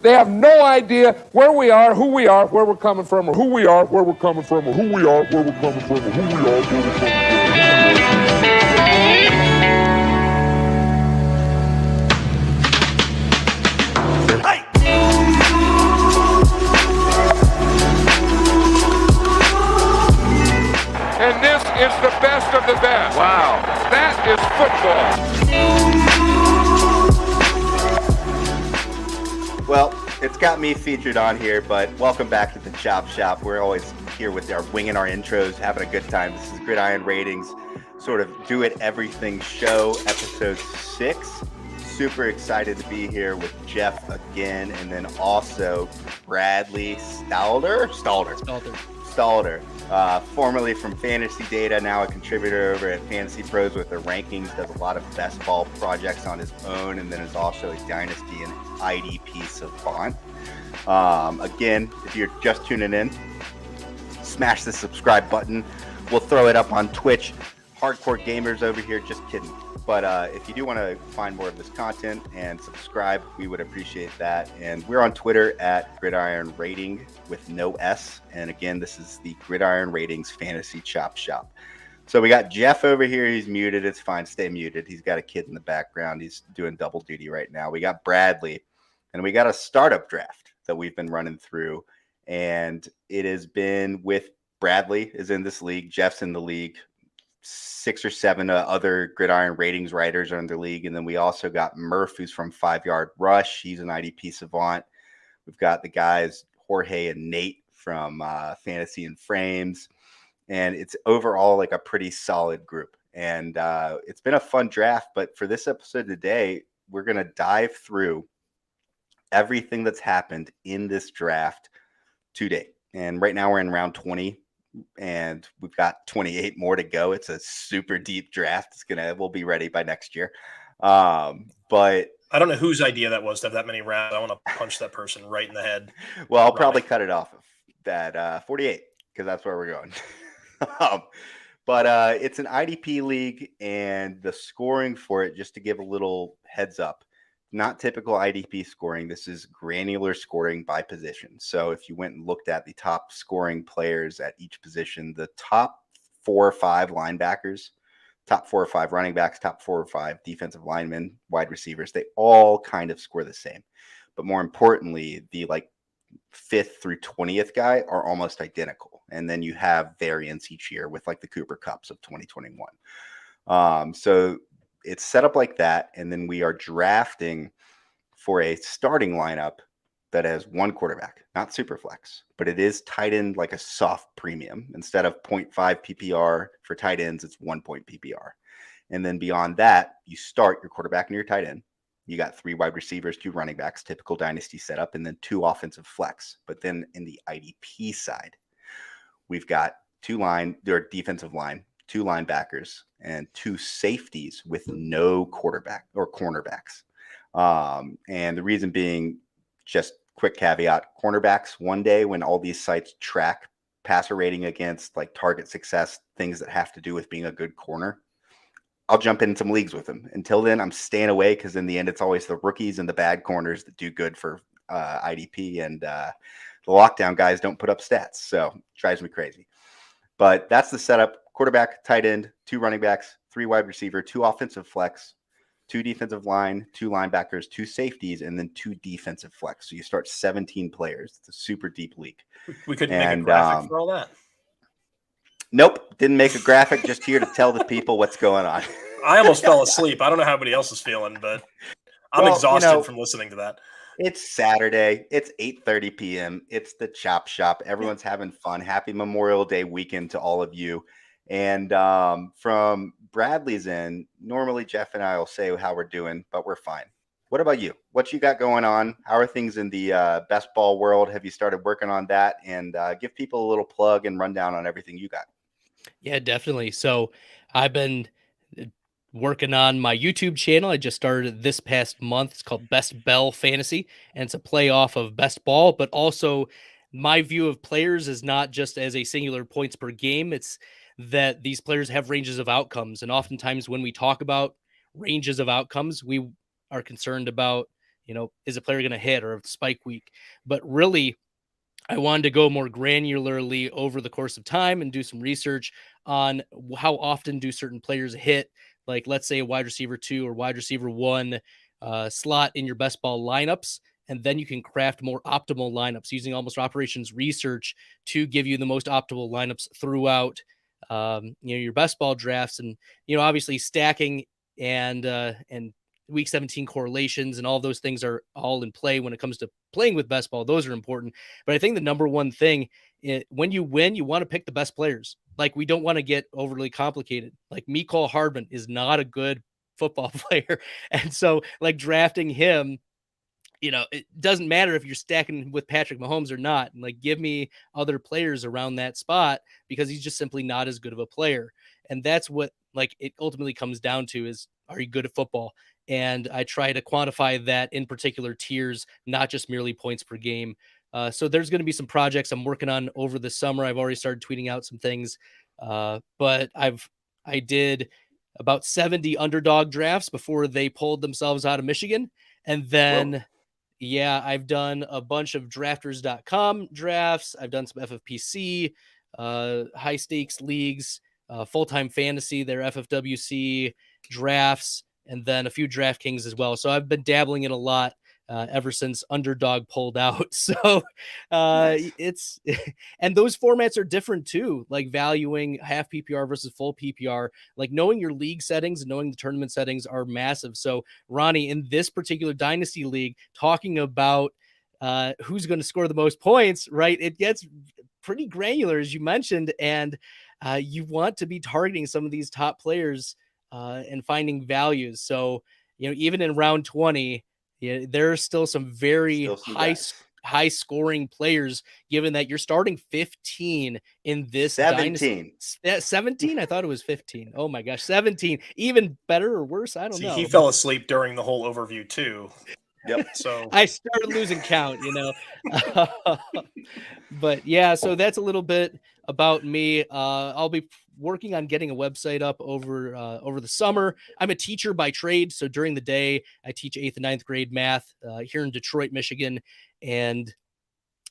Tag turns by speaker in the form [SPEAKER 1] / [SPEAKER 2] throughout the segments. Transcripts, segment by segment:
[SPEAKER 1] They have no idea where we are, who we are, where we're coming from, or who we are, where we're coming from, or who we are, where we're coming from, or who we are, where we're coming from. And this is the best of the best. Wow. That is
[SPEAKER 2] football. Well, it's got me featured on here, but welcome back to the Chop Shop. We're always here with our winging our intros, having a good time. This is Gridiron Ratings, sort of do it everything show, episode 6. Super excited to be here with Jeff again, and then also Bradley Stalder, formerly from Fantasy Data, now a contributor over at Fantasy Pros with the rankings, does a lot of best ball projects on his own, and then is also a Dynasty and IDP savant. Again, if you're just tuning in, smash the subscribe button. We'll throw it up on Twitch. Hardcore gamers over here, just kidding. But if you do want to find more of this content and subscribe, we would appreciate that. And we're on Twitter at Gridiron Rating with no S. And again, this is the Gridiron Ratings Fantasy Chop Shop. So we got Jeff over here. He's muted. It's fine. Stay muted. He's got a kid in the background. He's doing double duty right now. We got Bradley. And we got a startup draft that we've been running through. And it has been with Bradley is in this league. Jeff's in the league. 6 or 7 other Gridiron Ratings writers are in the league. And then we also got Murph, who's from 5 Yard Rush. He's an IDP savant. We've got the guys, Jorge and Nate from Fantasy and Frames. And it's overall like a pretty solid group. And it's been a fun draft. But for this episode today, we're going to dive through everything that's happened in this draft today. And right now we're in round 20. And we've got 28 more to go. It's a super deep draft. We'll be ready by next year. But
[SPEAKER 3] I don't know whose idea that was to have that many rounds. I want to punch that person right in the head.
[SPEAKER 2] Well, I'll probably cut it off of that 48 because that's where we're going. But it's an IDP league, and the scoring for it, just to give a little heads up, not typical IDP scoring. This is granular scoring by position. So if you went and looked at the top scoring players at each position, the top 4 or 5 linebackers, top 4 or 5 running backs, top 4 or 5 defensive linemen, wide receivers, they all kind of score the same. But more importantly, the 5th through 20th guy are almost identical. And then you have variance each year with the Cooper Cups of 2021. So it's set up like that, and then we are drafting for a starting lineup that has 1 quarterback, not super flex, but it is tight end like a soft premium. Instead of 0.5 PPR for tight ends, it's 1 point PPR. And then beyond that, you start your quarterback and your tight end. You got 3 wide receivers, 2 running backs, typical dynasty setup, and then 2 offensive flex. But then in the IDP side, we've got 2 defensive line, 2 linebackers, and 2 safeties with no quarterback or cornerbacks. And the reason being, just quick caveat, cornerbacks, one day when all these sites track passer rating against target success, things that have to do with being a good corner, I'll jump in some leagues with them. Until then, I'm staying away because in the end, it's always the rookies and the bad corners that do good for IDP, and the lockdown guys don't put up stats. So it drives me crazy. But that's the setup. Quarterback, tight end, 2 running backs, 3 wide receiver, 2 offensive flex, 2 defensive line, 2 linebackers, 2 safeties, and then 2 defensive flex. So you start 17 players. It's a super deep league.
[SPEAKER 3] We couldn't make a graphic for all that.
[SPEAKER 2] Nope. Didn't make a graphic. Just here to tell the people what's going on.
[SPEAKER 3] I almost fell asleep. I don't know how everybody else is feeling, but I'm exhausted from listening to that.
[SPEAKER 2] It's Saturday. It's 8:30 p.m. It's the Chop Shop. Everyone's having fun. Happy Memorial Day weekend to all of you. And from Bradley's end, normally Jeff and I will say how we're doing, but we're fine. What about you? What you got going on? How are things in the best ball world? Have you started working on that? And give people a little plug and rundown on everything you got.
[SPEAKER 4] Yeah, definitely. So I've been working on my YouTube channel. I just started this past month. It's called Best Bell Fantasy, and it's a play off of Best Ball, but also my view of players is not just as a singular points per game. It's that these players have ranges of outcomes. And oftentimes when we talk about ranges of outcomes, we are concerned about, is a player going to hit or spike week? But really, I wanted to go more granularly over the course of time and do some research on how often do certain players hit, like let's say a wide receiver 2 or wide receiver 1 slot in your best ball lineups. And then you can craft more optimal lineups using almost operations research to give you the most optimal lineups throughout, your best ball drafts. And, obviously stacking and week 17 correlations and all those things are all in play when it comes to playing with best ball. Those are important. But I think the number one thing when you win, you want to pick the best players. Like, we don't want to get overly complicated. Like, Mecole Hardman is not a good football player. And so like drafting him, it doesn't matter if you're stacking with Patrick Mahomes or not. Like, give me other players around that spot because he's just simply not as good of a player. And that's what it ultimately comes down to is, are you good at football? And I try to quantify that in particular tiers, not just merely points per game. So there's going to be some projects I'm working on over the summer. I've already started tweeting out some things, but I did about 70 underdog drafts before they pulled themselves out of Michigan. And then,
[SPEAKER 2] Whoa.
[SPEAKER 4] yeah, I've done a bunch of drafters.com drafts. I've done some FFPC, high stakes leagues, full-time fantasy, their FFWC drafts, and then a few DraftKings as well. So I've been dabbling in a lot ever since Underdog pulled out. So
[SPEAKER 2] Nice.
[SPEAKER 4] it's, and those formats are different too, like valuing half PPR versus full PPR, like knowing your league settings and knowing the tournament settings are massive. So Ronnie, in this particular Dynasty League, talking about who's going to score the most points, right? It gets pretty granular, as you mentioned, and you want to be targeting some of these top players and finding values. So, even in round 20, there are still some very high scoring players, given that you're starting 15 in this
[SPEAKER 2] 17.
[SPEAKER 4] Dynasty. 17? I thought it was 15. Oh my gosh, 17. Even better or worse, I don't know.
[SPEAKER 3] He fell asleep during the whole overview too.
[SPEAKER 2] Yep.
[SPEAKER 3] So
[SPEAKER 4] I started losing count, But yeah, so that's a little bit about me. I'll be working on getting a website up over the summer. I'm a teacher by trade, so during the day I teach 8th and 9th grade math here in Detroit, Michigan, and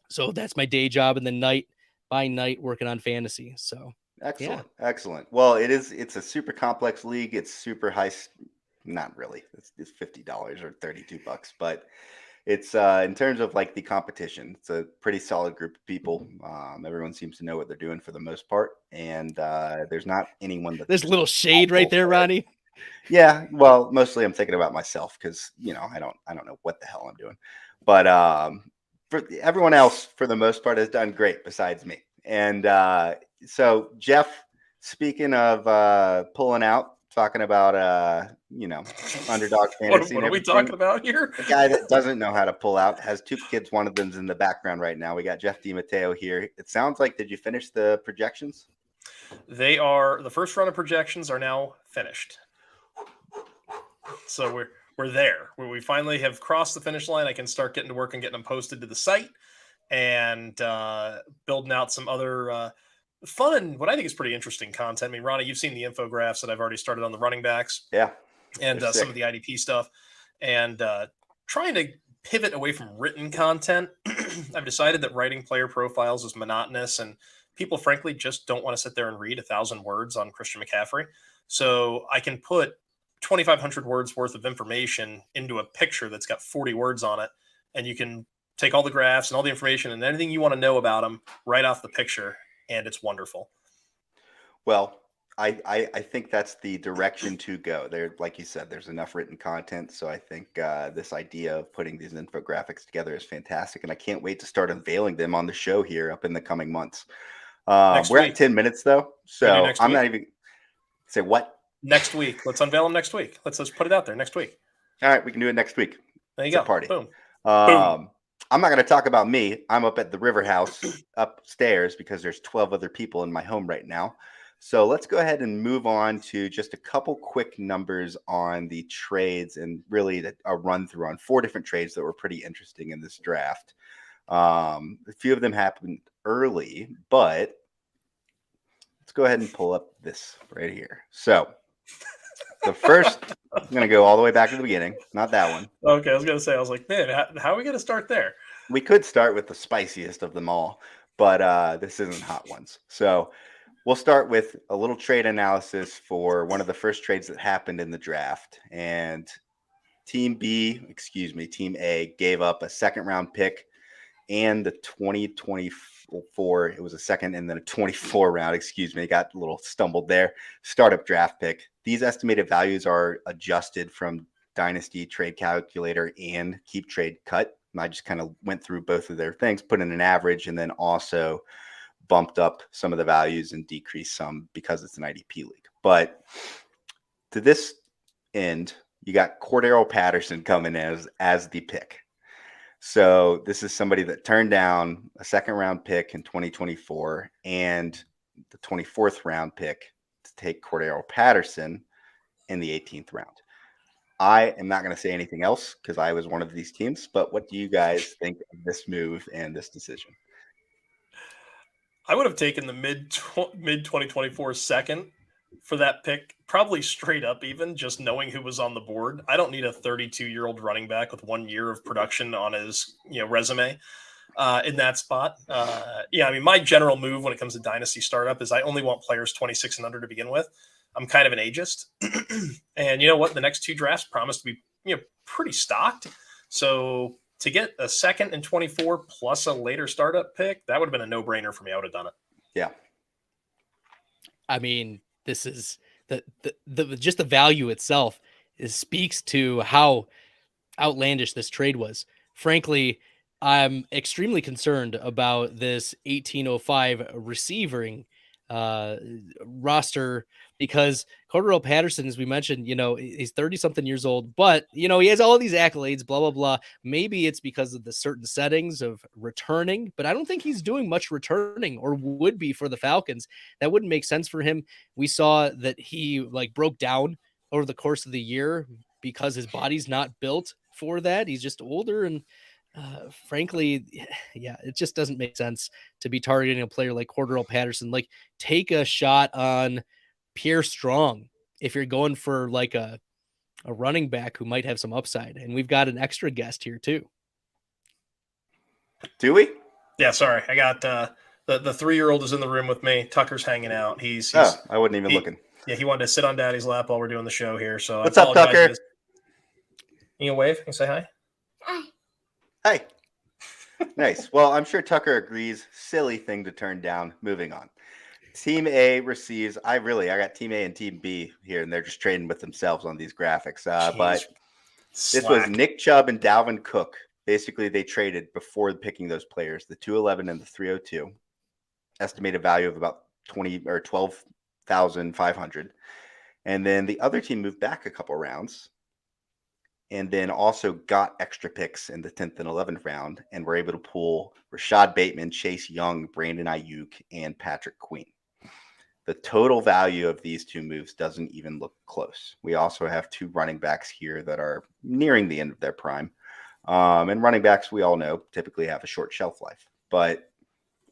[SPEAKER 4] so that's my day job. And then night by night working on fantasy. So
[SPEAKER 2] Excellent. Yeah. Excellent. Well, it's a super complex league. It's super high. Not really. It's $50 or $32, but it's in terms of like the competition, it's a pretty solid group of people. Everyone seems to know what they're doing for the most part, and there's not anyone that
[SPEAKER 4] there's a little shade right there, Ronnie.
[SPEAKER 2] Yeah, well, mostly I'm thinking about myself because I don't know what the hell I'm doing, but for everyone else, for the most part, has done great besides me. And so Jeff, speaking of pulling out. Talking about underdog fantasy.
[SPEAKER 3] What are we talking about here?
[SPEAKER 2] A guy that doesn't know how to pull out, has 2 kids. One of them's in the background right now. We got Jeff DiMatteo here. It sounds like, did you finish the projections?
[SPEAKER 3] They are, the first run of projections are now finished. So we're there. We finally have crossed the finish line. I can start getting to work and getting them posted to the site and building out some other fun, what I think is pretty interesting content. I mean, Ronnie, you've seen the infographics that I've already started on the running backs.
[SPEAKER 2] Yeah.
[SPEAKER 3] And some of the IDP stuff. And trying to pivot away from written content. I've decided that writing player profiles is monotonous, and people, frankly, just don't want to sit there and read 1,000 words on Christian McCaffrey. So I can put 2,500 words worth of information into a picture that's got 40 words on it, and you can take all the graphs and all the information and anything you want to know about them right off the picture. And it's wonderful.
[SPEAKER 2] Well, I think that's the direction to go. There, like you said, there's enough written content. So I think this idea of putting these infographics together is fantastic. And I can't wait to start unveiling them on the show here up in the coming months. We're at 10 minutes, though. So I'm not even – say what?
[SPEAKER 3] Next week. Let's unveil them next week. Let's put it out there next week.
[SPEAKER 2] All right. We can do it next week.
[SPEAKER 3] There you go.
[SPEAKER 2] Party.
[SPEAKER 3] Boom.
[SPEAKER 2] Boom. I'm not going to talk about me. I'm up at the River House upstairs because there's 12 other people in my home right now. So let's go ahead and move on to just a couple quick numbers on the trades and really a run through on 4 different trades that were pretty interesting in this draft. A few of them happened early, but let's go ahead and pull up this right here. So the first, I'm going to go all the way back to the beginning. Not that one.
[SPEAKER 3] Okay, I was going to say, I was like, man, how are we going to start there?
[SPEAKER 2] We could start with the spiciest of them all, but this isn't hot ones. So we'll start with a little trade analysis for one of the first trades that happened in the draft. And Team A gave up a second-round pick and the 2024. It was a second and then a 24 round. Got a little stumbled there. Startup draft pick. These estimated values are adjusted from Dynasty Trade Calculator and Keep Trade Cut. I just kind of went through both of their things, put in an average, and then also bumped up some of the values and decreased some because it's an IDP league. But to this end, you got Cordero Patterson coming as the pick. So this is somebody that turned down a second-round pick in 2024 and the 24th round pick to take Cordero Patterson in the 18th round. I am not going to say anything else because I was one of these teams, but what do you guys think of this move and this decision?
[SPEAKER 3] I would have taken the mid 2024 second for that pick, probably straight up, even just knowing who was on the board. I don't need a 32-year-old running back with 1 year of production on his resume in that spot. My general move when it comes to Dynasty startup is I only want players 26 and under to begin with. I'm kind of an ageist. And you know what? The next two drafts promise to be pretty stocked. So to get a second and 24 plus a later startup pick, that would have been a no-brainer for me. I would have done it.
[SPEAKER 2] Yeah.
[SPEAKER 4] I mean, this is the just the value itself speaks to how outlandish this trade was. Frankly, I'm extremely concerned about this 1805 receiving roster because Cordero Patterson, as we mentioned, he's 30-something years old, but, he has all these accolades, blah, blah, blah. Maybe it's because of the certain settings of returning, but I don't think he's doing much returning or would be for the Falcons. That wouldn't make sense for him. We saw that he broke down over the course of the year because his body's not built for that. He's just older and frankly, it just doesn't make sense to be targeting a player like Cordero Patterson. Take a shot on Pierre Strong if you're going for a running back who might have some upside. And we've got an extra guest here too.
[SPEAKER 2] Do we?
[SPEAKER 3] Yeah, sorry. I got the 3-year-old is in the room with me. Tucker's hanging out. He's
[SPEAKER 2] I wasn't even looking.
[SPEAKER 3] Yeah, he wanted to sit on Daddy's lap while we're doing the show here. So
[SPEAKER 2] what's up, Tucker?
[SPEAKER 3] You can wave? You can say hi?
[SPEAKER 2] Hi. Nice. Well, I'm sure Tucker agrees. Silly thing to turn down. Moving on. Team A receives. I got Team A and Team B here, and they're just trading with themselves on these graphics. But this was Nick Chubb and Dalvin Cook. Basically, they traded before picking those players, the 211 and the 302. Estimated value of about 20 or 12,500. And then the other team moved back a couple rounds and then also got extra picks in the 10th and 11th round and were able to pull Rashad Bateman, Chase Young, Brandon Ayuk, and Patrick Queen. The total value of these two moves doesn't even look close. We also have two running backs here that are nearing the end of their prime. And running backs, we all know, typically have a short shelf life. But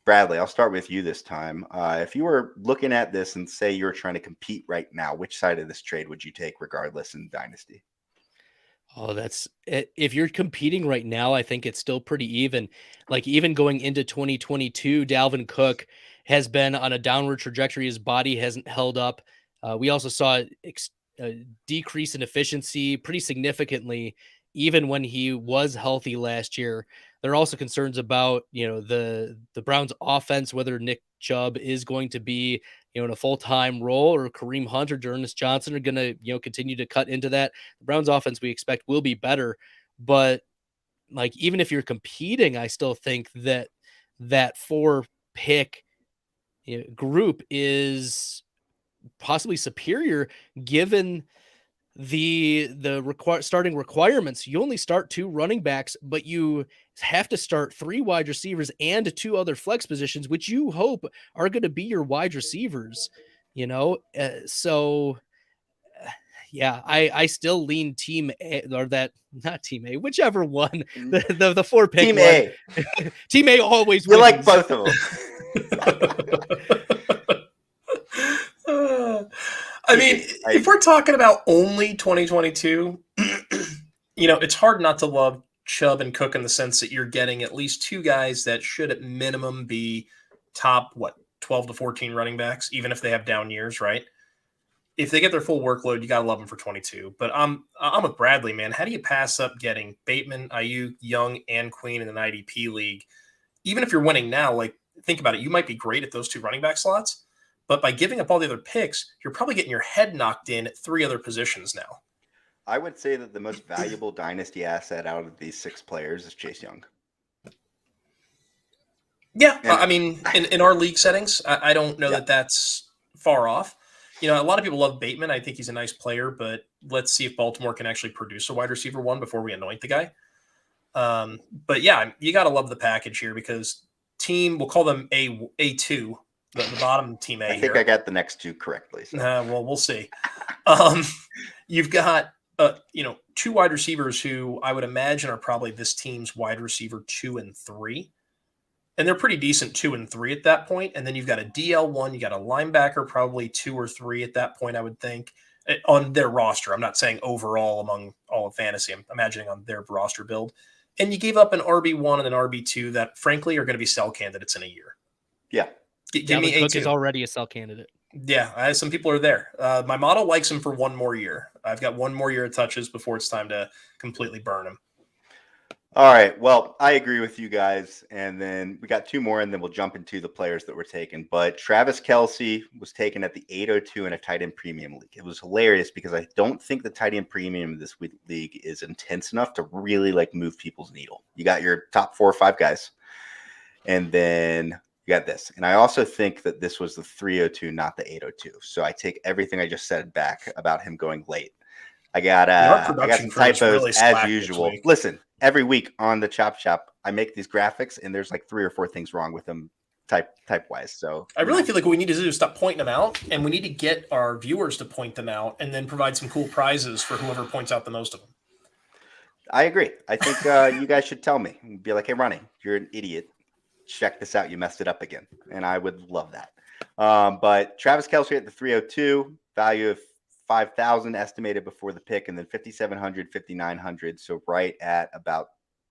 [SPEAKER 2] Bradley, I'll start with you this time. If you were looking at this and say you're trying to compete right now, which side of this trade would you take regardless in Dynasty?
[SPEAKER 4] Oh, that's if you're competing right now, I think it's still pretty even. Even going into 2022, Dalvin Cook has been on a downward trajectory. His body hasn't held up. We also saw a decrease in efficiency pretty significantly, even when he was healthy last year. There are also concerns about, the Browns offense, whether Nick Chubb is going to be, in a full-time role, or Kareem Hunt or Ernest Johnson are going to, continue to cut into that. The Browns offense we expect will be better, but even if you're competing, I still think that 4-pick group is possibly superior given the starting requirements. You only start 2 running backs, but you have to start 3 wide receivers and 2 other flex positions, which you hope are going to be your wide receivers, I still lean Team A, or that not Team A, whichever one, the 4-pick
[SPEAKER 2] Team
[SPEAKER 4] one.
[SPEAKER 2] A.
[SPEAKER 4] Team A always
[SPEAKER 2] wins. You like
[SPEAKER 4] wins.
[SPEAKER 2] both of them.
[SPEAKER 3] I mean, if we're talking about only 2022, it's hard not to love Chubb and Cook in the sense that you're getting at least two guys that should at minimum be top, 12 to 14 running backs, even if they have down years, right? If they get their full workload, you got to love them for 22. But I'm with Bradley, man. How do you pass up getting Bateman, Ayuk, Young, and Queen in an IDP league? Even if you're winning now, think about it. You might be great at those two running back slots, but by giving up all the other picks, you're probably getting your head knocked in at three other positions now.
[SPEAKER 2] I would say that the most valuable dynasty asset out of these 6 players is Chase Young.
[SPEAKER 3] Yeah, I mean, in our league settings, I don't know that that's far off. A lot of people love Bateman. I think he's a nice player, but let's see if Baltimore can actually produce a wide receiver one before we anoint the guy. But yeah, you got to love the package here because we'll call them A2, the bottom team A.
[SPEAKER 2] I think I got the next 2 correctly. So.
[SPEAKER 3] Well, we'll see. You've got 2 wide receivers who I would imagine are probably this team's wide receiver 2 and 3. And they're pretty decent 2 and 3 at that point. And then you've got a DL1, you got a linebacker, probably 2 or 3 at that point, I would think, on their roster. I'm not saying overall among all of fantasy. I'm imagining on their roster build. And you gave up an RB1 and an RB2 that, frankly, are going to be sell candidates in a year.
[SPEAKER 2] Yeah.
[SPEAKER 3] Give me
[SPEAKER 4] Cook
[SPEAKER 3] A2.
[SPEAKER 4] is already a sell candidate.
[SPEAKER 3] Yeah, some people are there. My model likes him for 1 more year. I've got 1 more year of touches before it's time to completely burn him.
[SPEAKER 2] All right. Well, I agree with you guys. And then we got 2 more, and then we'll jump into the players that were taken. But Travis Kelce was taken at the 802 in a tight end premium league. It was hilarious because I don't think the tight end premium in this league is intense enough to really move people's needle. You got your top 4 or 5 guys, and then you got this. And I also think that this was the 302, not the 802. So I take everything I just said back about him going late. I got some typos really as usual. Listen, every week on the Chop Shop, I make these graphics, and there's 3 or 4 things wrong with them type wise. So
[SPEAKER 3] I really feel like what we need to do is stop pointing them out, and we need to get our viewers to point them out, and then provide some cool prizes for whoever points out the most of them.
[SPEAKER 2] I agree. I think you guys should tell me. Be like, hey, Ronnie, you're an idiot. Check this out. You messed it up again, and I would love that. But Travis Kelce at the 302, value of 5,000 estimated before the pick, and then 5,700, 5,900. So right at about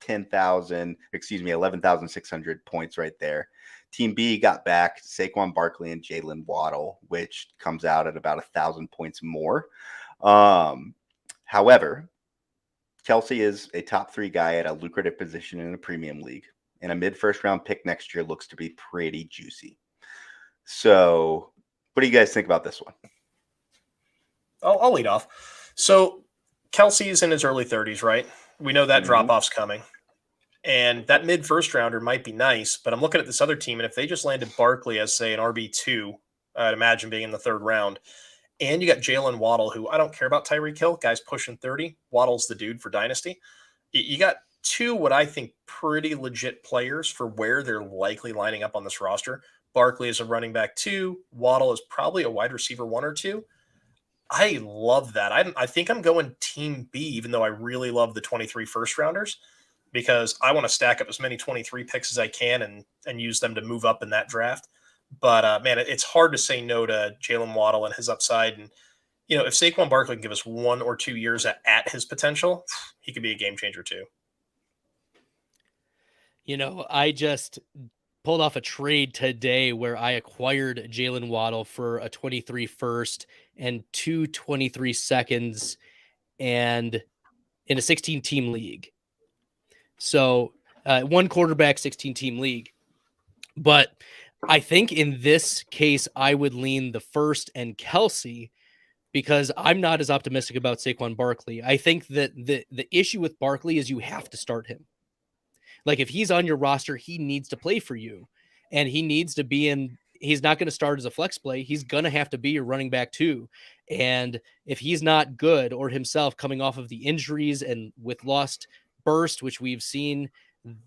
[SPEAKER 2] 11,600 points right there. Team B got back Saquon Barkley and Jalen Waddle, which comes out at about 1,000 points more. However, Kelce is a top 3 guy at a lucrative position in a premium league, and a mid-first round pick next year looks to be pretty juicy. So what do you guys think about this one?
[SPEAKER 3] I'll lead off. So Kelsey's in his early 30s, right? We know that drop-off's coming. And that mid-first rounder might be nice, but I'm looking at this other team, and if they just landed Barkley as, say, an RB2, I'd imagine being in the 3rd round, and you got Jalen Waddle, who I don't care about Tyreek Hill, guy's pushing 30. Waddle's the dude for Dynasty. You got 2 what I think pretty legit players for where they're likely lining up on this roster. Barkley is a running back 2. Waddle is probably a wide receiver 1 or 2. I love that. I think I'm going Team B, even though I really love the 23 first rounders, because I want to stack up as many 23 picks as I can and use them to move up in that draft. But, man, it's hard to say no to Jalen Waddle and his upside. And, if Saquon Barkley can give us 1 or 2 years at his potential, he could be a game changer too.
[SPEAKER 4] I just pulled off a trade today where I acquired Jalen Waddle for a 23 first and 2 23 seconds and in a 16-team league. So 1 quarterback, 16-team league. But I think in this case, I would lean the first and Kelce because I'm not as optimistic about Saquon Barkley. I think that the issue with Barkley is you have to start him. If he's on your roster, he needs to play for you. And he needs to be in. He's not going to start as a flex play. He's going to have to be your running back too. And if he's not good or himself coming off of the injuries and with lost burst, which we've seen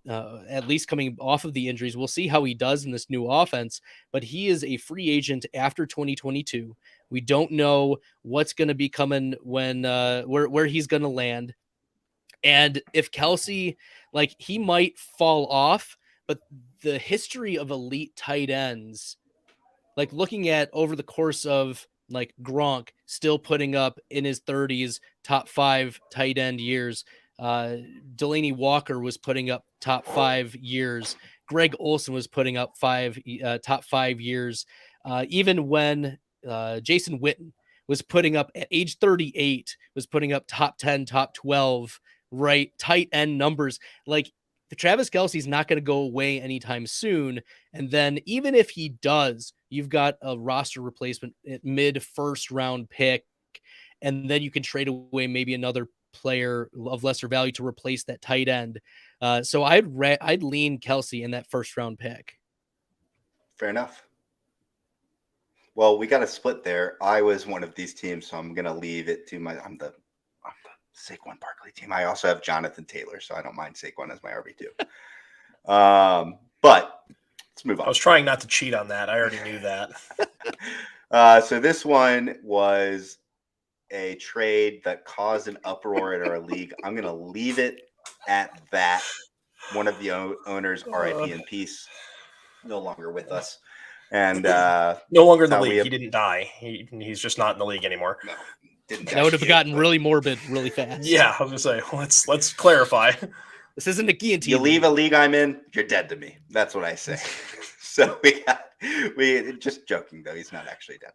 [SPEAKER 4] at least coming off of the injuries, we'll see how he does in this new offense. But he is a free agent after 2022. We don't know what's going to be coming when where he's going to land. And if Kelce, he might fall off, but the history of elite tight ends, looking at over the course of Gronk, still putting up in his 30s, top 5 tight end years. Delaney Walker was putting up top 5 years. Greg Olsen was putting up top 5 years. Even when Jason Witten was putting up at age 38, was putting up top 10, top 12, right? Tight end numbers. Like, the Travis Kelce's not going to go away anytime soon. And then even if he does, you've got a roster replacement at mid first round pick. And then you can trade away maybe another player of lesser value to replace that tight end. So I'd lean Kelce in that first round pick.
[SPEAKER 2] Fair enough. Well, we got a split there. I was one of these teams, so I'm going to leave it to I'm the Saquon Barkley team. I also have Jonathan Taylor, so I don't mind Saquon as my RB2. But let's move on.
[SPEAKER 3] I was trying not to cheat on that. I already knew that.
[SPEAKER 2] So this one was a trade that caused an uproar in our league. I'm going to leave it at that. One of the owners, RIP in peace, no longer with us. And
[SPEAKER 3] no longer in the league. He didn't die. He's just not in the league anymore.
[SPEAKER 2] No, didn't.
[SPEAKER 4] That would have gotten really morbid really fast.
[SPEAKER 3] Yeah, I was gonna say, let's clarify.
[SPEAKER 4] This isn't a guillotine.
[SPEAKER 2] You leave a league I'm in, you're dead to me. That's what I say. So we just joking though. He's not actually dead.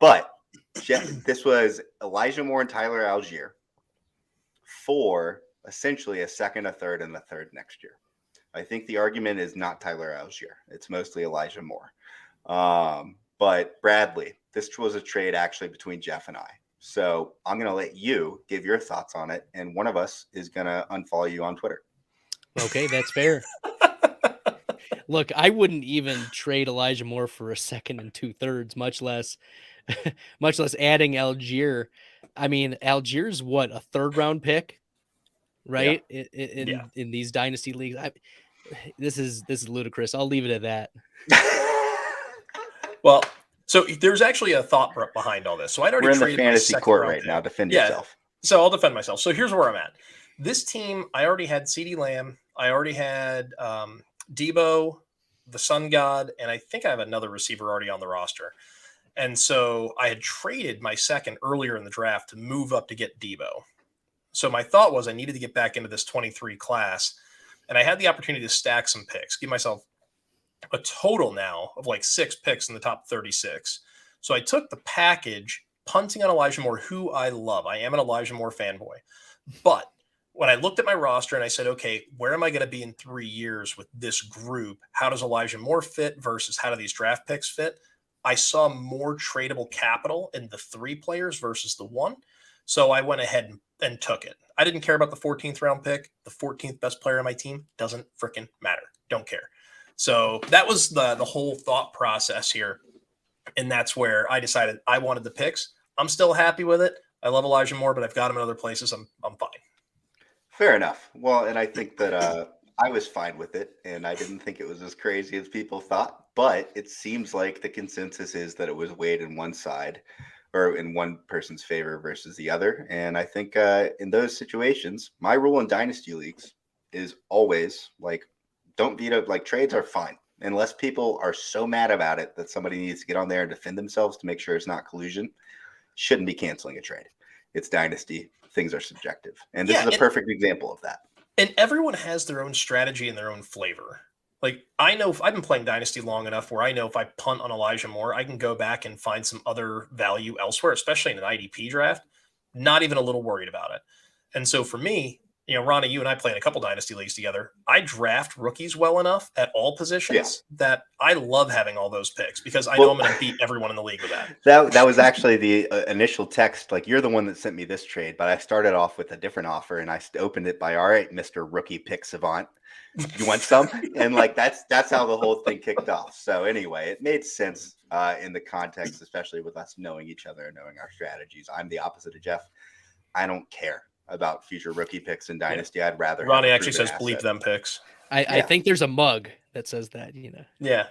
[SPEAKER 2] But this was Elijah Moore and Tyler Algier for essentially a second, a third, and a third next year. I think the argument is not Tyler Algier. It's mostly Elijah Moore. But Bradley, this was a trade actually between Jeff and I. So I'm going to let you give your thoughts on it. And one of us is going to unfollow you on Twitter.
[SPEAKER 4] Okay, that's fair. Look, I wouldn't even trade Elijah Moore for a second and 2/3, much less adding Algier. I mean, Algier's what, a third round pick, right?
[SPEAKER 3] Yeah.
[SPEAKER 4] In these dynasty leagues. This is ludicrous. I'll leave it at that.
[SPEAKER 3] Well, so there's actually a thought behind all this. So I'd already
[SPEAKER 2] We're in the
[SPEAKER 3] traded
[SPEAKER 2] fantasy
[SPEAKER 3] my
[SPEAKER 2] court
[SPEAKER 3] second-round
[SPEAKER 2] right
[SPEAKER 3] pick.
[SPEAKER 2] now. Defend yourself.
[SPEAKER 3] So I'll defend myself. So here's where I'm at. This team, I already had CeeDee Lamb. I already had Debo, the Sun God, and I think I have another receiver already on the roster. And so I had traded my second earlier in the draft to move up to get Debo. So my thought was I needed to get back into this 23 class, and I had the opportunity to stack some picks, give myself a total now of like 6 picks in the top 36. So I took the package, punting on Elijah Moore, who I love. I am an Elijah Moore fanboy. But when I looked at my roster and I said, okay, where am I going to be in 3 years with this group? How does Elijah Moore fit versus how do these draft picks fit? I saw more tradable capital in the 3 players versus the 1. So I went ahead and took it. I didn't care about the 14th round pick. The 14th best player on my team doesn't freaking matter. Don't care. So that was the whole thought process here. And that's where I decided I wanted the picks. I'm still happy with it. I love Elijah Moore, but I've got him in other places. I'm fine.
[SPEAKER 2] Fair enough. Well, and I think that I was fine with it, and I didn't think it was as crazy as people thought. But it seems like the consensus is that it was weighed in one side or in one person's favor versus the other. And I think in those situations, my rule in dynasty leagues is always like, don't veto. Like, trades are fine unless people are so mad about it that somebody needs to get on there and defend themselves to make sure it's not collusion. Shouldn't be canceling a trade. It's dynasty. Things are subjective. And this is a perfect example of that.
[SPEAKER 3] And everyone has their own strategy and their own flavor. Like, I know I've been playing Dynasty long enough where I know if I punt on Elijah Moore, I can go back and find some other value elsewhere, especially in an IDP draft. Not even a little worried about it. And so for me, you know, Ronnie, you and I play in a couple Dynasty leagues together. I draft rookies well enough at all positions that I love having all those picks because I know I'm going to beat everyone in the league with that.
[SPEAKER 2] That was actually the initial text. Like, you're the one that sent me this trade, but I started off with a different offer and I opened it by, all right, Mr. Rookie Pick Savant, you want some? And like, that's how the whole thing kicked off. So anyway, it made sense in the context, especially with us knowing each other and knowing our strategies. I'm the opposite of Jeff. I don't care about future rookie picks in Dynasty. I'd rather
[SPEAKER 3] Ronnie actually says bleep them picks.
[SPEAKER 4] I think there's a mug that says that, you know.
[SPEAKER 3] Yeah.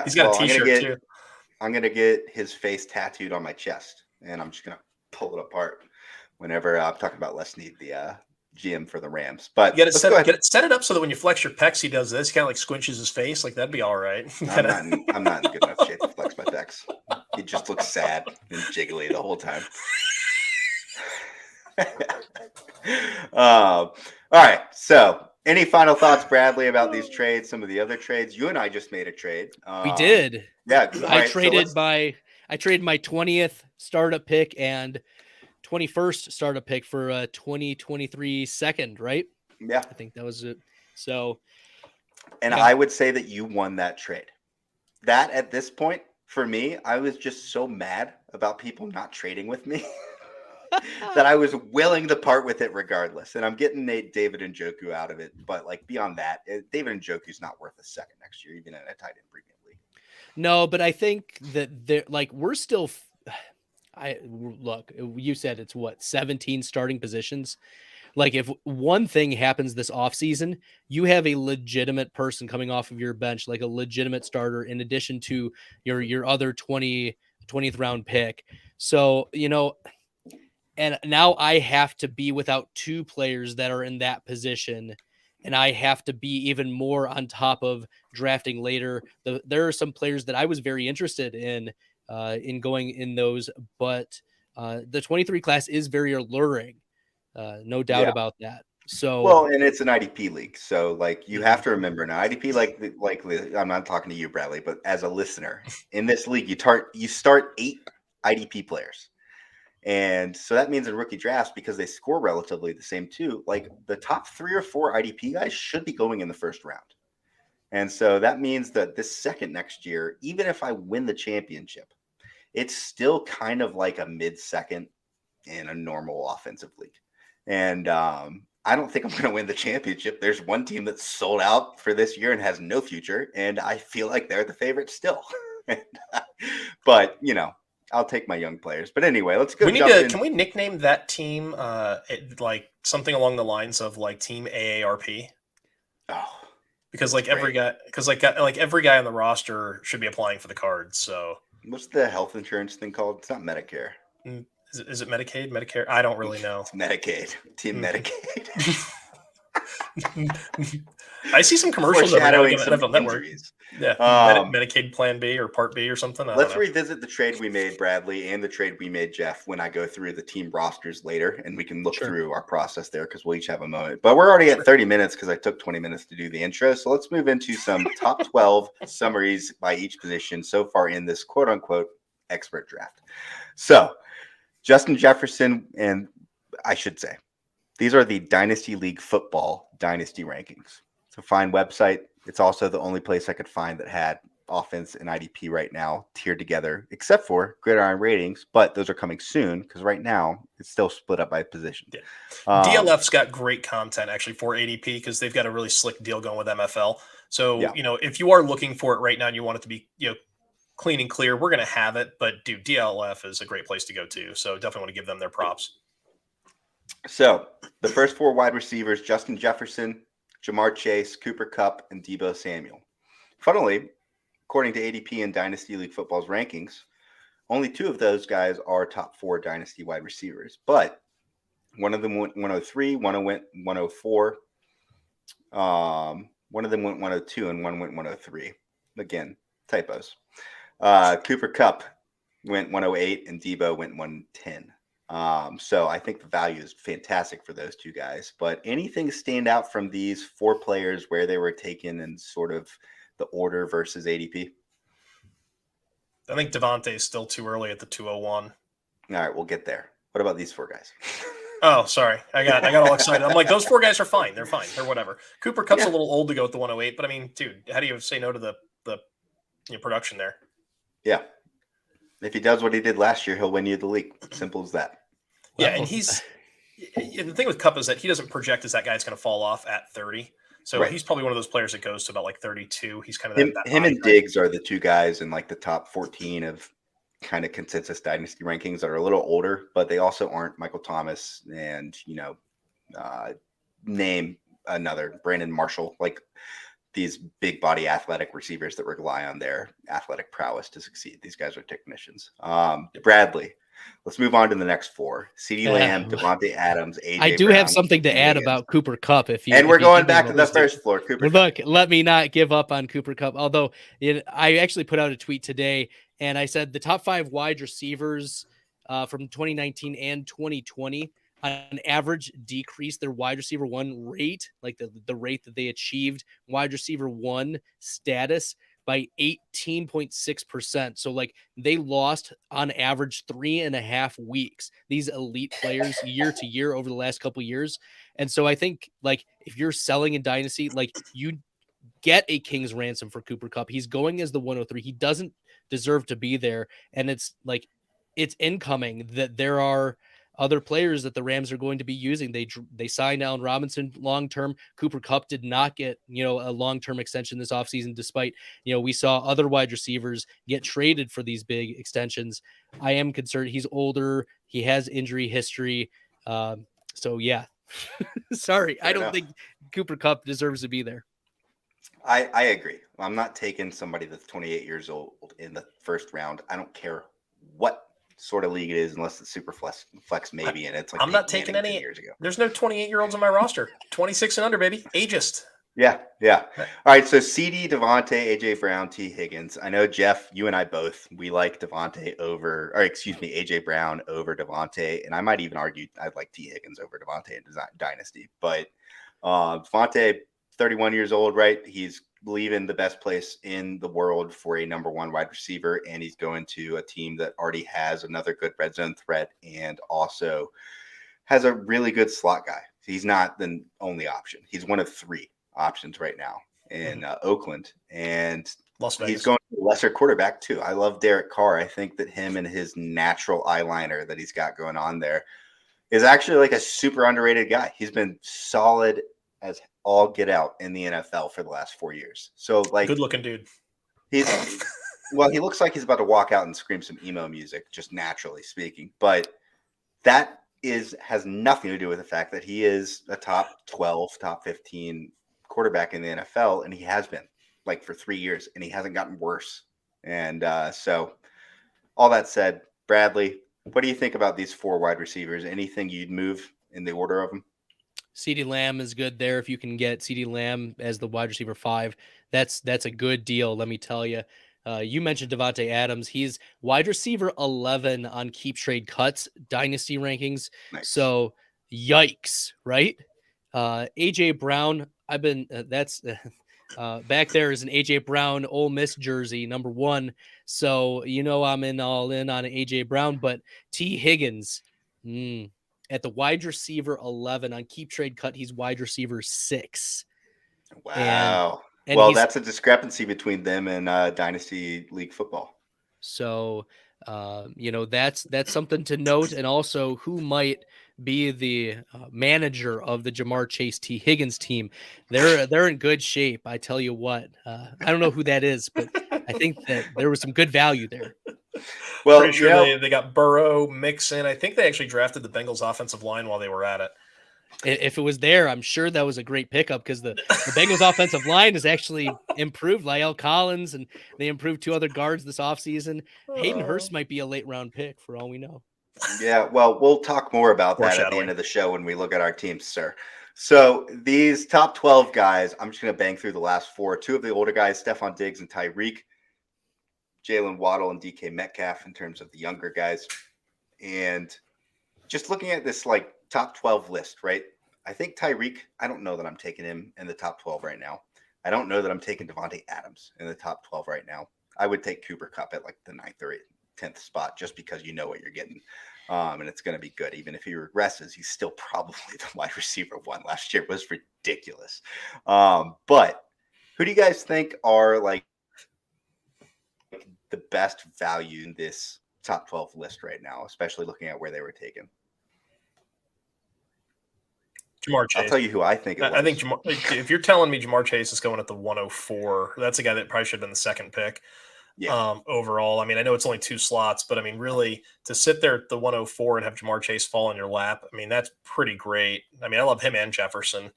[SPEAKER 3] He's got a t-shirt too.
[SPEAKER 2] I'm gonna get his face tattooed on my chest, and I'm just gonna pull it apart whenever I'm talking about Les Need, the GM for the Rams. But
[SPEAKER 3] you got to set it up so that when you flex your pecs, he does this. He kind of like squinches his face. Like that'd be all right.
[SPEAKER 2] I'm not in good enough shape to flex my pecs. He just looks sad and jiggly the whole time. All right. So, any final thoughts, Bradley, about these trades? Some of the other trades. You and I just made a trade.
[SPEAKER 4] We did.
[SPEAKER 2] Yeah,
[SPEAKER 4] I traded my 20th startup pick and 21st startup pick for a 2023 second, right?
[SPEAKER 2] Yeah,
[SPEAKER 4] I think that was it. So,
[SPEAKER 2] and I would say that you won that trade. That at this point, for me, I was just so mad about people not trading with me that I was willing to part with it regardless. And I'm getting David Njoku out of it, but like beyond that, David Njoku's not worth a second next year, even in a tight end premium league.
[SPEAKER 4] No, but I think that we're still. Look, you said it's what 17 starting positions. Like if one thing happens this offseason, you have a legitimate person coming off of your bench, like a legitimate starter, in addition to your other 20th round pick. So, and now I have to be without two players that are in that position. And I have to be even more on top of drafting later. There are some players that I was very interested in going in those, but the 23 class is very alluring. No doubt about that. So,
[SPEAKER 2] well, and it's an IDP league. So like you have to remember now IDP, like I'm not talking to you, Bradley, but as a listener in this league, you start 8 IDP players. And so that means in rookie drafts, because they score relatively the same too, like the top 3 or 4 IDP guys should be going in the first round. And so that means that this second next year, even if I win the championship, it's still kind of like a mid-second in a normal offensive league. And I don't think I'm going to win the championship. There's one team that's sold out for this year and has no future. And I feel like they're the favorite still. But, I'll take my young players. But anyway, let's go.
[SPEAKER 3] Can we nickname that team like something along the lines of like Team AARP?
[SPEAKER 2] Oh,
[SPEAKER 3] because like every guy on the roster should be applying for the cards. So
[SPEAKER 2] what's the health insurance thing called? It's not Medicare.
[SPEAKER 3] Is it Medicaid? Medicare? I don't really know.
[SPEAKER 2] It's Medicaid. Team Medicaid.
[SPEAKER 3] I see some commercials every now and again on NFL Network.
[SPEAKER 2] Injuries.
[SPEAKER 3] Yeah, Medicaid Plan B or Part B or something.
[SPEAKER 2] Let's revisit the trade we made, Bradley, and the trade we made, Jeff, when I go through the team rosters later, and we can look through our process there because we'll each have a moment. But we're already at 30 minutes because I took 20 minutes to do the intro. So let's move into some top 12 summaries by each position so far in this quote-unquote expert draft. So Justin Jefferson, and I should say, these are the Dynasty League Football Dynasty rankings. It's a fine website. It's also the only place I could find that had offense and IDP right now tiered together, except for Gridiron ratings, but those are coming soon because right now it's still split up by position.
[SPEAKER 3] Yeah. DLF's got great content actually for ADP because they've got a really slick deal going with MFL. So, if you are looking for it right now and you want it to be, clean and clear, we're going to have it. But, dude, DLF is a great place to go to. So definitely want to give them their props.
[SPEAKER 2] So the first 4 wide receivers, Justin Jefferson, Jamar Chase, Cooper Kupp, and Deebo Samuel. Funnily, according to ADP and Dynasty League Football's rankings, only 2 of those guys are top 4 Dynasty wide receivers. But one of them went 103, one went 104. One of them went 102, and one went 103. Again, typos. Cooper Kupp went 108, and Deebo went 110. So I think the value is fantastic for those 2 guys. But anything stand out from these 4 players where they were taken in sort of the order versus ADP?
[SPEAKER 3] I think Devontae is still too early at the 201.
[SPEAKER 2] All right, we'll get there. What about these 4 guys?
[SPEAKER 3] Oh, sorry. I got all excited. I'm like, those 4 guys are fine. They're fine. They're whatever. Cooper Kupp's a little old to go at the 108, but I mean, dude, how do you say no to the production there?
[SPEAKER 2] Yeah. If he does what he did last year, he'll win you the league. Simple as that.
[SPEAKER 3] Yeah, and the thing with Kupp is that he doesn't project as that guy's going to fall off at 30. So he's probably one of those players that goes to about like 32. He's kind of
[SPEAKER 2] him and Diggs are the 2 guys in like the top 14 of kind of consensus dynasty rankings that are a little older, but they also aren't Michael Thomas and name another Brandon Marshall, like these big body athletic receivers that rely on their athletic prowess to succeed. These guys are technicians. Bradley, Let's move on to the next 4. CeeDee Lamb, Devontae Adams, AJ
[SPEAKER 4] I do
[SPEAKER 2] Brown,
[SPEAKER 4] have something to
[SPEAKER 2] T.
[SPEAKER 4] add
[SPEAKER 2] Higgins.
[SPEAKER 4] about Cooper Kupp.
[SPEAKER 2] And we're going back to the
[SPEAKER 4] list.
[SPEAKER 2] first floor. Cooper
[SPEAKER 4] Well, look, let me not give up on Cooper Kupp. Although I actually put out a tweet today, and I said the top 5 wide receivers from 2019 and 2020 on average decreased their wide receiver 1 rate, like the rate that they achieved wide receiver 1 status by 18.6%. So like they lost on average 3.5 weeks, these elite players year to year over the last couple of years. And so I think like if you're selling in Dynasty, like you get a king's ransom for Cooper Kupp. He's going as the 103. He doesn't deserve to be there. And it's like, it's incoming that there are other players that the Rams are going to be using. They signed Allen Robinson long-term. Cooper Kupp did not get, a long-term extension this offseason, despite, we saw other wide receivers get traded for these big extensions. I am concerned. He's older. He has injury history. So yeah, sorry.
[SPEAKER 2] Fair
[SPEAKER 4] I don't
[SPEAKER 2] enough.
[SPEAKER 4] think Cooper Kupp deserves to be there.
[SPEAKER 2] I agree. I'm not taking somebody that's 28 years old in the first round. I don't care what sort of league it is, unless it's super flex maybe, and it's like
[SPEAKER 3] I'm not taking any
[SPEAKER 2] years ago.
[SPEAKER 3] There's no 28-year-olds on my roster. 26 and under, baby. Ageist.
[SPEAKER 2] Yeah. All right, so CD, Devontae, AJ Brown, T. Higgins. I know, Jeff, you and I both, we like AJ Brown over Devontae, and I might even argue I'd like T. Higgins over Devontae in Dynasty. But Devontae, 31 years old, right? He's leaving the best place in the world for a number 1 wide receiver, and he's going to a team that already has another good red zone threat and also has a really good slot guy. He's not the only option. He's one of 3 options right now in Oakland, and he's going to a lesser quarterback too. I love Derek Carr. I think that him and his natural eyeliner that he's got going on there is actually like a super underrated guy. He's been solid as all get out in the NFL for the last 4 years. So like,
[SPEAKER 3] good looking dude.
[SPEAKER 2] He looks like he's about to walk out and scream some emo music, just naturally speaking. But that has nothing to do with the fact that he is a top 12, top 15 quarterback in the NFL, and he has been like for 3 years, and he hasn't gotten worse. And so all that said, Bradley, what do you think about these 4 wide receivers? Anything you'd move in the order of them?
[SPEAKER 4] CeeDee Lamb is good there. If you can get CeeDee Lamb as the wide receiver 5, that's a good deal. Let me tell you. You mentioned Devontae Adams. He's wide receiver 11 on Keep Trade Cuts Dynasty rankings.
[SPEAKER 2] Nice.
[SPEAKER 4] So yikes, right? AJ Brown. I've been back there is an AJ Brown Ole Miss jersey, number 1. So I'm all in on AJ Brown, but T. Higgins. At the wide receiver 11 on Keep Trade Cut, he's wide receiver 6.
[SPEAKER 2] Wow.
[SPEAKER 4] And
[SPEAKER 2] well, that's a discrepancy between them and Dynasty League football.
[SPEAKER 4] So, that's something to note. And also, who might be the manager of the Jamar Chase T. Higgins team? They're in good shape. I tell you what. I don't know who that is, but I think that there was some good value there.
[SPEAKER 2] Well,
[SPEAKER 3] pretty sure they got Burrow, Mixon. I think they actually drafted the Bengals offensive line while they were at it.
[SPEAKER 4] If it was there, I'm sure that was a great pickup because the Bengals offensive line has actually improved. Lyle Collins, and they improved 2 other guards this offseason. Hayden Hurst might be a late round pick for all we know.
[SPEAKER 2] Yeah, well, we'll talk more about that at the end of the show when we look at our teams, sir. So these top 12 guys, I'm just going to bang through the last 4. 2 of the older guys, Stephon Diggs and Tyreek, Jalen Waddle and DK Metcalf in terms of the younger guys. And just looking at this like top 12 list, right? I think Tyreek, I don't know that I'm taking him in the top 12 right now. I don't know that I'm taking Devontae Adams in the top 12 right now. I would take Cooper Kupp at like the 9th or 10th spot just because you know what you're getting. And it's going to be good. Even if he regresses, he's still probably the wide receiver 1. Last year was ridiculous. But who do you guys think are like the best value in this top 12 list right now, especially looking at where they were taken?
[SPEAKER 3] Jamar Chase.
[SPEAKER 2] I'll tell you who I think it was.
[SPEAKER 3] I think if you're telling me Jamar Chase is going at the 104, that's a guy that probably should have been the 2nd pick. Yeah. Overall, I mean, I know it's only 2 slots, but I mean, really, to sit there at the 104 and have Jamar Chase fall in your lap, I mean, that's pretty great. I mean, I love him and Jefferson.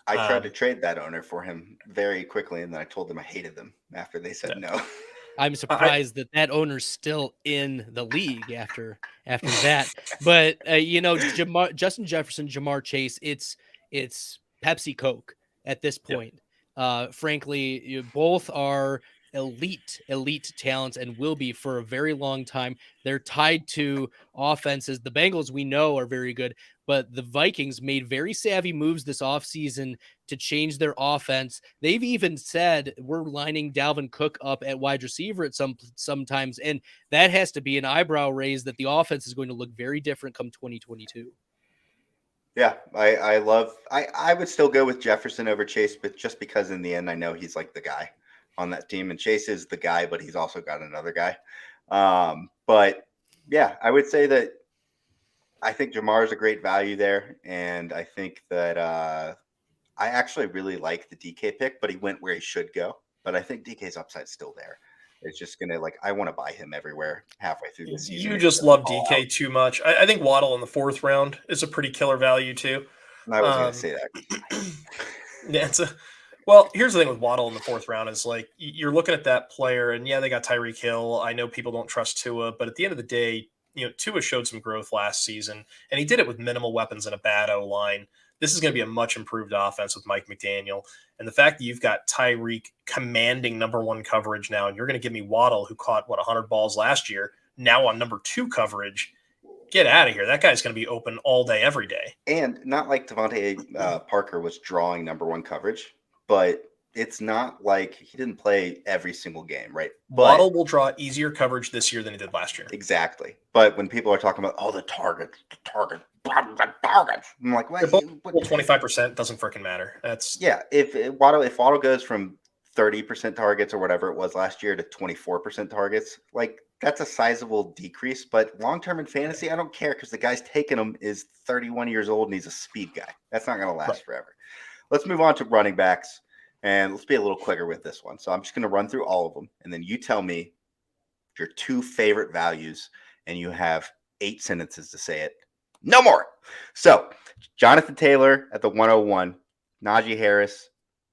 [SPEAKER 2] I tried to trade that owner for him very quickly, and then I told them I hated them after they said no.
[SPEAKER 4] I'm surprised that owner's still in the league after that. But Justin Jefferson, Jamar Chase, it's Pepsi Coke at this
[SPEAKER 3] Yep.
[SPEAKER 4] point. Frankly, both are elite talents and will be for a very long time. They're tied to offenses. The Bengals, we know, are very good, but the Vikings made very savvy moves this offseason to change their offense. They've even said we're lining Dalvin Cook up at wide receiver at sometimes, and that has to be an eyebrow raise that the offense is going to look very different come 2022.
[SPEAKER 2] Yeah, I would still go with Jefferson over Chase, but just because in the end I know he's like the guy on that team, and Chase is the guy, but he's also got another guy. But yeah, I would say that I think Jamar is a great value there, and I think that I actually really like the DK pick, but he went where he should go. But I think DK's upside's still there. It's just gonna I want to buy him everywhere halfway through the season.
[SPEAKER 3] You just love DK too much. I think Waddle in the 4th round is a pretty killer value too.
[SPEAKER 2] I was going to say that.
[SPEAKER 3] Yeah, well, here's the thing with Waddle in the 4th round is like you're looking at that player, and yeah, they got Tyreek Hill. I know people don't trust Tua, but at the end of the day, Tua showed some growth last season, and he did it with minimal weapons and a bad O line. This is going to be a much improved offense with Mike McDaniel, and the fact that you've got Tyreek commanding number 1 coverage now, and you're going to give me Waddle, who caught 100 balls last year, now on number 2 coverage. Get out of here. That guy's going to be open all day, every day.
[SPEAKER 2] And not like Devontae Parker was drawing number 1 coverage, but it's not like he didn't play every single game, right?
[SPEAKER 3] Waddle will draw easier coverage this year than he did last year.
[SPEAKER 2] Exactly. But when people are talking about, the targets, I'm like, what?
[SPEAKER 3] 25% doesn't freaking matter. That's
[SPEAKER 2] If Waddle goes from 30% targets or whatever it was last year to 24% targets, like that's a sizable decrease. But long-term in fantasy, I don't care because the guy's taking him is 31 years old and he's a speed guy. That's not going to last forever. Let's move on to running backs, and let's be a little quicker with this one. So I'm just going to run through all of them, and then you tell me your 2 favorite values, and you have 8 sentences to say it. No more. So Jonathan Taylor at the 101, Najee Harris,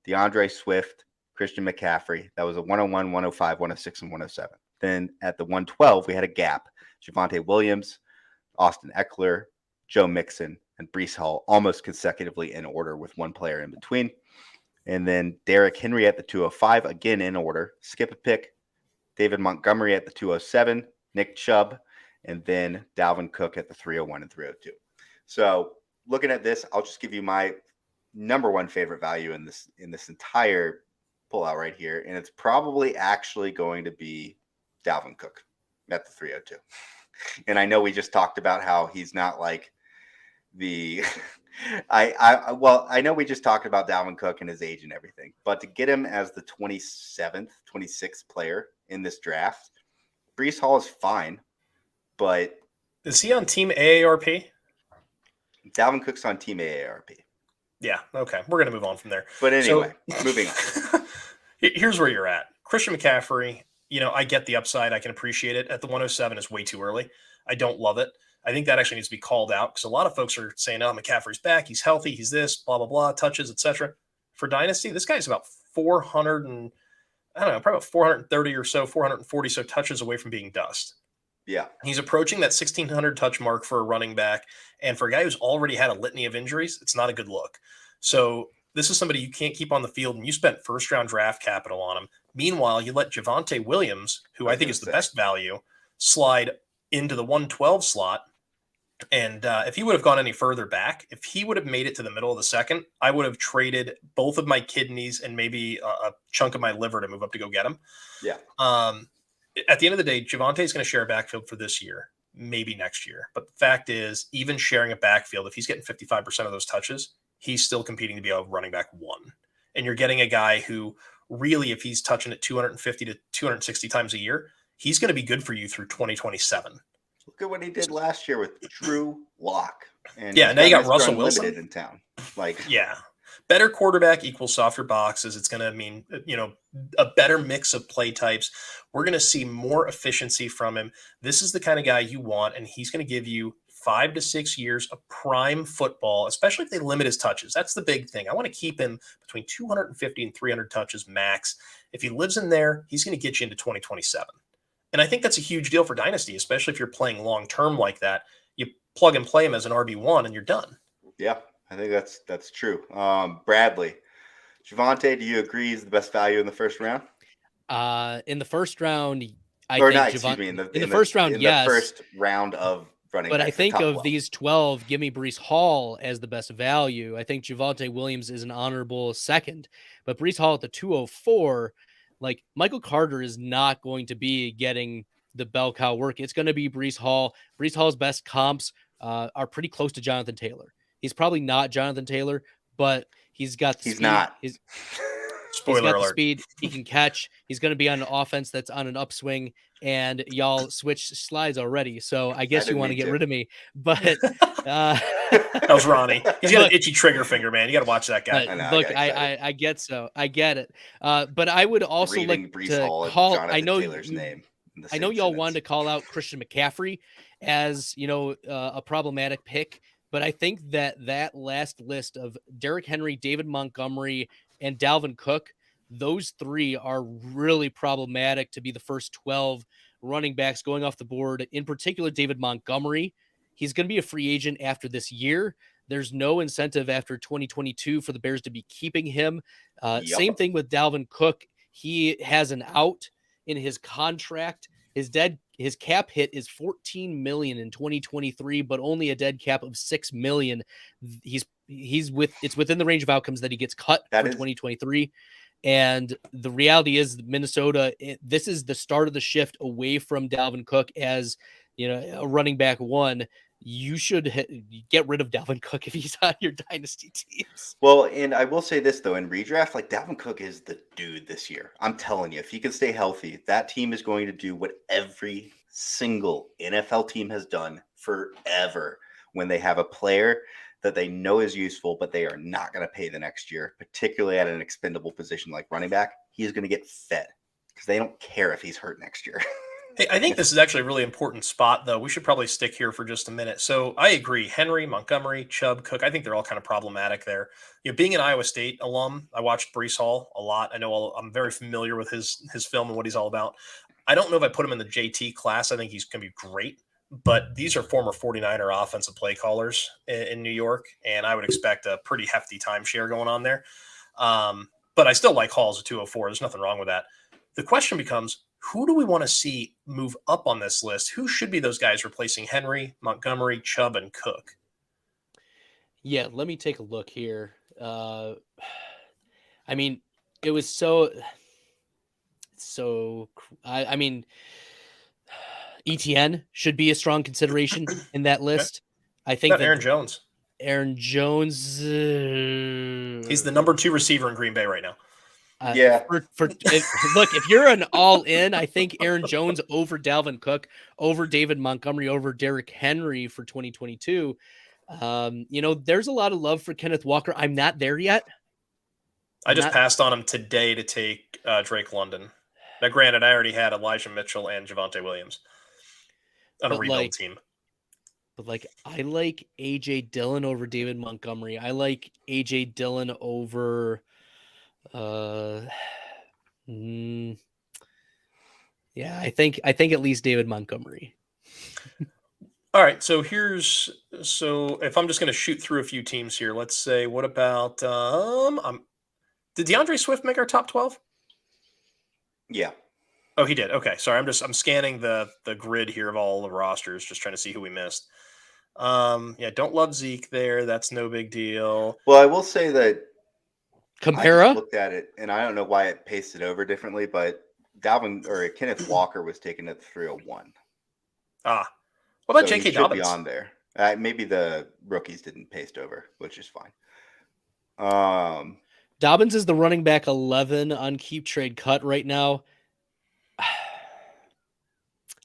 [SPEAKER 2] DeAndre Swift, Christian McCaffrey. That was a 101, 105, 106, and 107. Then at the 112, we had a gap. Javonte Williams, Austin Eckler, Joe Mixon, and Breece Hall almost consecutively in order with one player in between. And then Derrick Henry at the 205, again in order. Skip a pick. David Montgomery at the 207, Nick Chubb, and then Dalvin Cook at the 301 and 302. So looking at this, I'll just give you my number 1 favorite value in this entire pullout right here, and it's probably actually going to be Dalvin Cook at the 302. And I know we just talked about how he's not like the I know we just talked about Dalvin Cook and his age and everything, but to get him as the 27th, 26th player in this draft, Breece Hall is fine, but
[SPEAKER 3] is he on Team AARP?
[SPEAKER 2] Dalvin Cook's on Team AARP.
[SPEAKER 3] Yeah, okay. We're going to move on from there.
[SPEAKER 2] But anyway, moving on.
[SPEAKER 3] Here's where you're at. Christian McCaffrey, I get the upside. I can appreciate it. At the 107 is way too early. I don't love it. I think that actually needs to be called out because a lot of folks are saying, oh, McCaffrey's back. He's healthy. He's this, blah, blah, blah, touches, etc. For Dynasty, this guy's about 430 or so, 440 so touches away from being dust.
[SPEAKER 2] Yeah.
[SPEAKER 3] He's approaching that 1,600 touch mark for a running back. And for a guy who's already had a litany of injuries, it's not a good look. So this is somebody you can't keep on the field, and you spent first-round draft capital on him. Meanwhile, you let Javonte Williams, who I think is the best value, slide into the 112 slot. And if he would have gone any further back, if he would have made it to the middle of the second, I would have traded both of my kidneys and maybe a chunk of my liver to move up to go get him.
[SPEAKER 2] Yeah.
[SPEAKER 3] At the end of the day, Javonte is going to share a backfield for this year, maybe next year. But the fact is, even sharing a backfield, if he's getting 55% of those touches, he's still competing to be a running back 1. And you're getting a guy who really, if he's touching it 250 to 260 times a year, he's going to be good for you through 2027.
[SPEAKER 2] Look at what he did last year with Drew Lock. And
[SPEAKER 3] yeah, now you got Russell Wilson
[SPEAKER 2] in town.
[SPEAKER 3] Better quarterback equals softer boxes. It's going to mean, a better mix of play types. We're going to see more efficiency from him. This is the kind of guy you want, and he's going to give you 5 to 6 years of prime football, especially if they limit his touches. That's the big thing. I want to keep him between 250 and 300 touches max. If he lives in there, he's going to get you into 2027. And I think that's a huge deal for Dynasty, especially if you're playing long-term like that. You plug and play him as an RB1 and you're done.
[SPEAKER 2] Yeah, I think that's true. Bradley, Javonte, do you agree he's the best value in the first round?
[SPEAKER 4] In the first round, I
[SPEAKER 2] Or
[SPEAKER 4] think
[SPEAKER 2] not, excuse me, in the
[SPEAKER 4] first round, yes.
[SPEAKER 2] The first round of running
[SPEAKER 4] But
[SPEAKER 2] back,
[SPEAKER 4] I think
[SPEAKER 2] top
[SPEAKER 4] of
[SPEAKER 2] 12.
[SPEAKER 4] these 12, give me Breece Hall as the best value. I think Javonte Williams is an honorable second. But Breece Hall at the 204, like Michael Carter is not going to be getting the bell cow work. It's going to be Breece Hall. Breece Hall's best comps are pretty close to Jonathan Taylor. He's probably not Jonathan Taylor, but he's got the
[SPEAKER 2] He's
[SPEAKER 4] speed.
[SPEAKER 2] not.
[SPEAKER 3] Spoiler
[SPEAKER 4] He's got
[SPEAKER 3] alert.
[SPEAKER 4] the speed. He can catch. He's going to be on an offense that's on an upswing, and y'all switched slides already. So I guess you want to get rid of me. But
[SPEAKER 3] that was Ronnie. He's got an itchy trigger finger, man. You got to watch that guy.
[SPEAKER 4] I get so. I get it. But I would also
[SPEAKER 2] Reading
[SPEAKER 4] like
[SPEAKER 2] Breece
[SPEAKER 4] to
[SPEAKER 2] Hall and
[SPEAKER 4] call.
[SPEAKER 2] Jonathan
[SPEAKER 4] I know
[SPEAKER 2] Taylor's name in the
[SPEAKER 4] I know
[SPEAKER 2] same
[SPEAKER 4] y'all
[SPEAKER 2] sentence.
[SPEAKER 4] wanted to call out Christian McCaffrey as a problematic pick, but I think that last list of Derrick Henry, David Montgomery, and Dalvin Cook, those three are really problematic to be the first 12 running backs going off the board. In particular, David Montgomery, he's going to be a free agent after this year. There's no incentive after 2022 for the Bears to be keeping him. Same thing with Dalvin Cook. He has an out in his contract. His cap hit is $14 million in 2023, but only a dead cap of $6 million. It's within the range of outcomes that he gets cut for 2023. And the reality is Minnesota, this is the start of the shift away from Dalvin Cook as, a running back one. You should get rid of Dalvin Cook if he's on your dynasty teams.
[SPEAKER 2] Well, and I will say this, though, in redraft, like Dalvin Cook is the dude this year. I'm telling you, if he can stay healthy, that team is going to do what every single NFL team has done forever when they have a player that they know is useful, but they are not going to pay the next year, particularly at an expendable position like running back. He's going to get fed because they don't care if he's hurt next year.
[SPEAKER 3] Hey, I think this is actually a really important spot, though. We should probably stick here for just a minute. So I agree. Henry, Montgomery, Chubb, Cook, I think they're all kind of problematic there. Being an Iowa State alum, I watched Breece Hall a lot. I'm very familiar with his film and what he's all about. I don't know if I put him in the JT class. I think he's going to be great. But these are former 49er offensive play callers in New York, and I would expect a pretty hefty timeshare going on there. But I still like Hall as a 204. There's nothing wrong with that. The question becomes, who do we want to see move up on this list? Who should be those guys replacing Henry, Montgomery, Chubb, and Cook?
[SPEAKER 4] Yeah, let me take a look here. I mean, it was so. I mean, ETN should be a strong consideration in that list. I think that
[SPEAKER 3] Aaron Jones.
[SPEAKER 4] Aaron Jones.
[SPEAKER 3] He's the number 2 receiver in Green Bay right now.
[SPEAKER 4] If you're an all-in, I think Aaron Jones over Dalvin Cook, over David Montgomery, over Derrick Henry for 2022. There's a lot of love for Kenneth Walker. I'm not there yet.
[SPEAKER 3] I just passed on him today to take Drake London. Now, granted, I already had Elijah Mitchell and Javonte Williams on a rebuild team.
[SPEAKER 4] But I like AJ Dillon over David Montgomery. I like AJ Dillon over. I think at least David Montgomery.
[SPEAKER 3] All right, so if I'm just going to shoot through a few teams here, let's say, what about did DeAndre Swift make our top 12?
[SPEAKER 2] Yeah.
[SPEAKER 3] Oh, he did. Okay, sorry, I'm scanning the grid here of all the rosters, just trying to see who we missed. Don't love Zeke there. That's no big deal.
[SPEAKER 2] Well, I will say that
[SPEAKER 4] Kamara?
[SPEAKER 2] I looked at it, and I don't know why it pasted over differently, but Kenneth Walker was taken at 301.
[SPEAKER 3] What about J.K. Dobbins?
[SPEAKER 2] Be on there. Maybe the rookies didn't paste over, which is fine.
[SPEAKER 4] Dobbins is the running back 11 on Keep Trade Cut right now.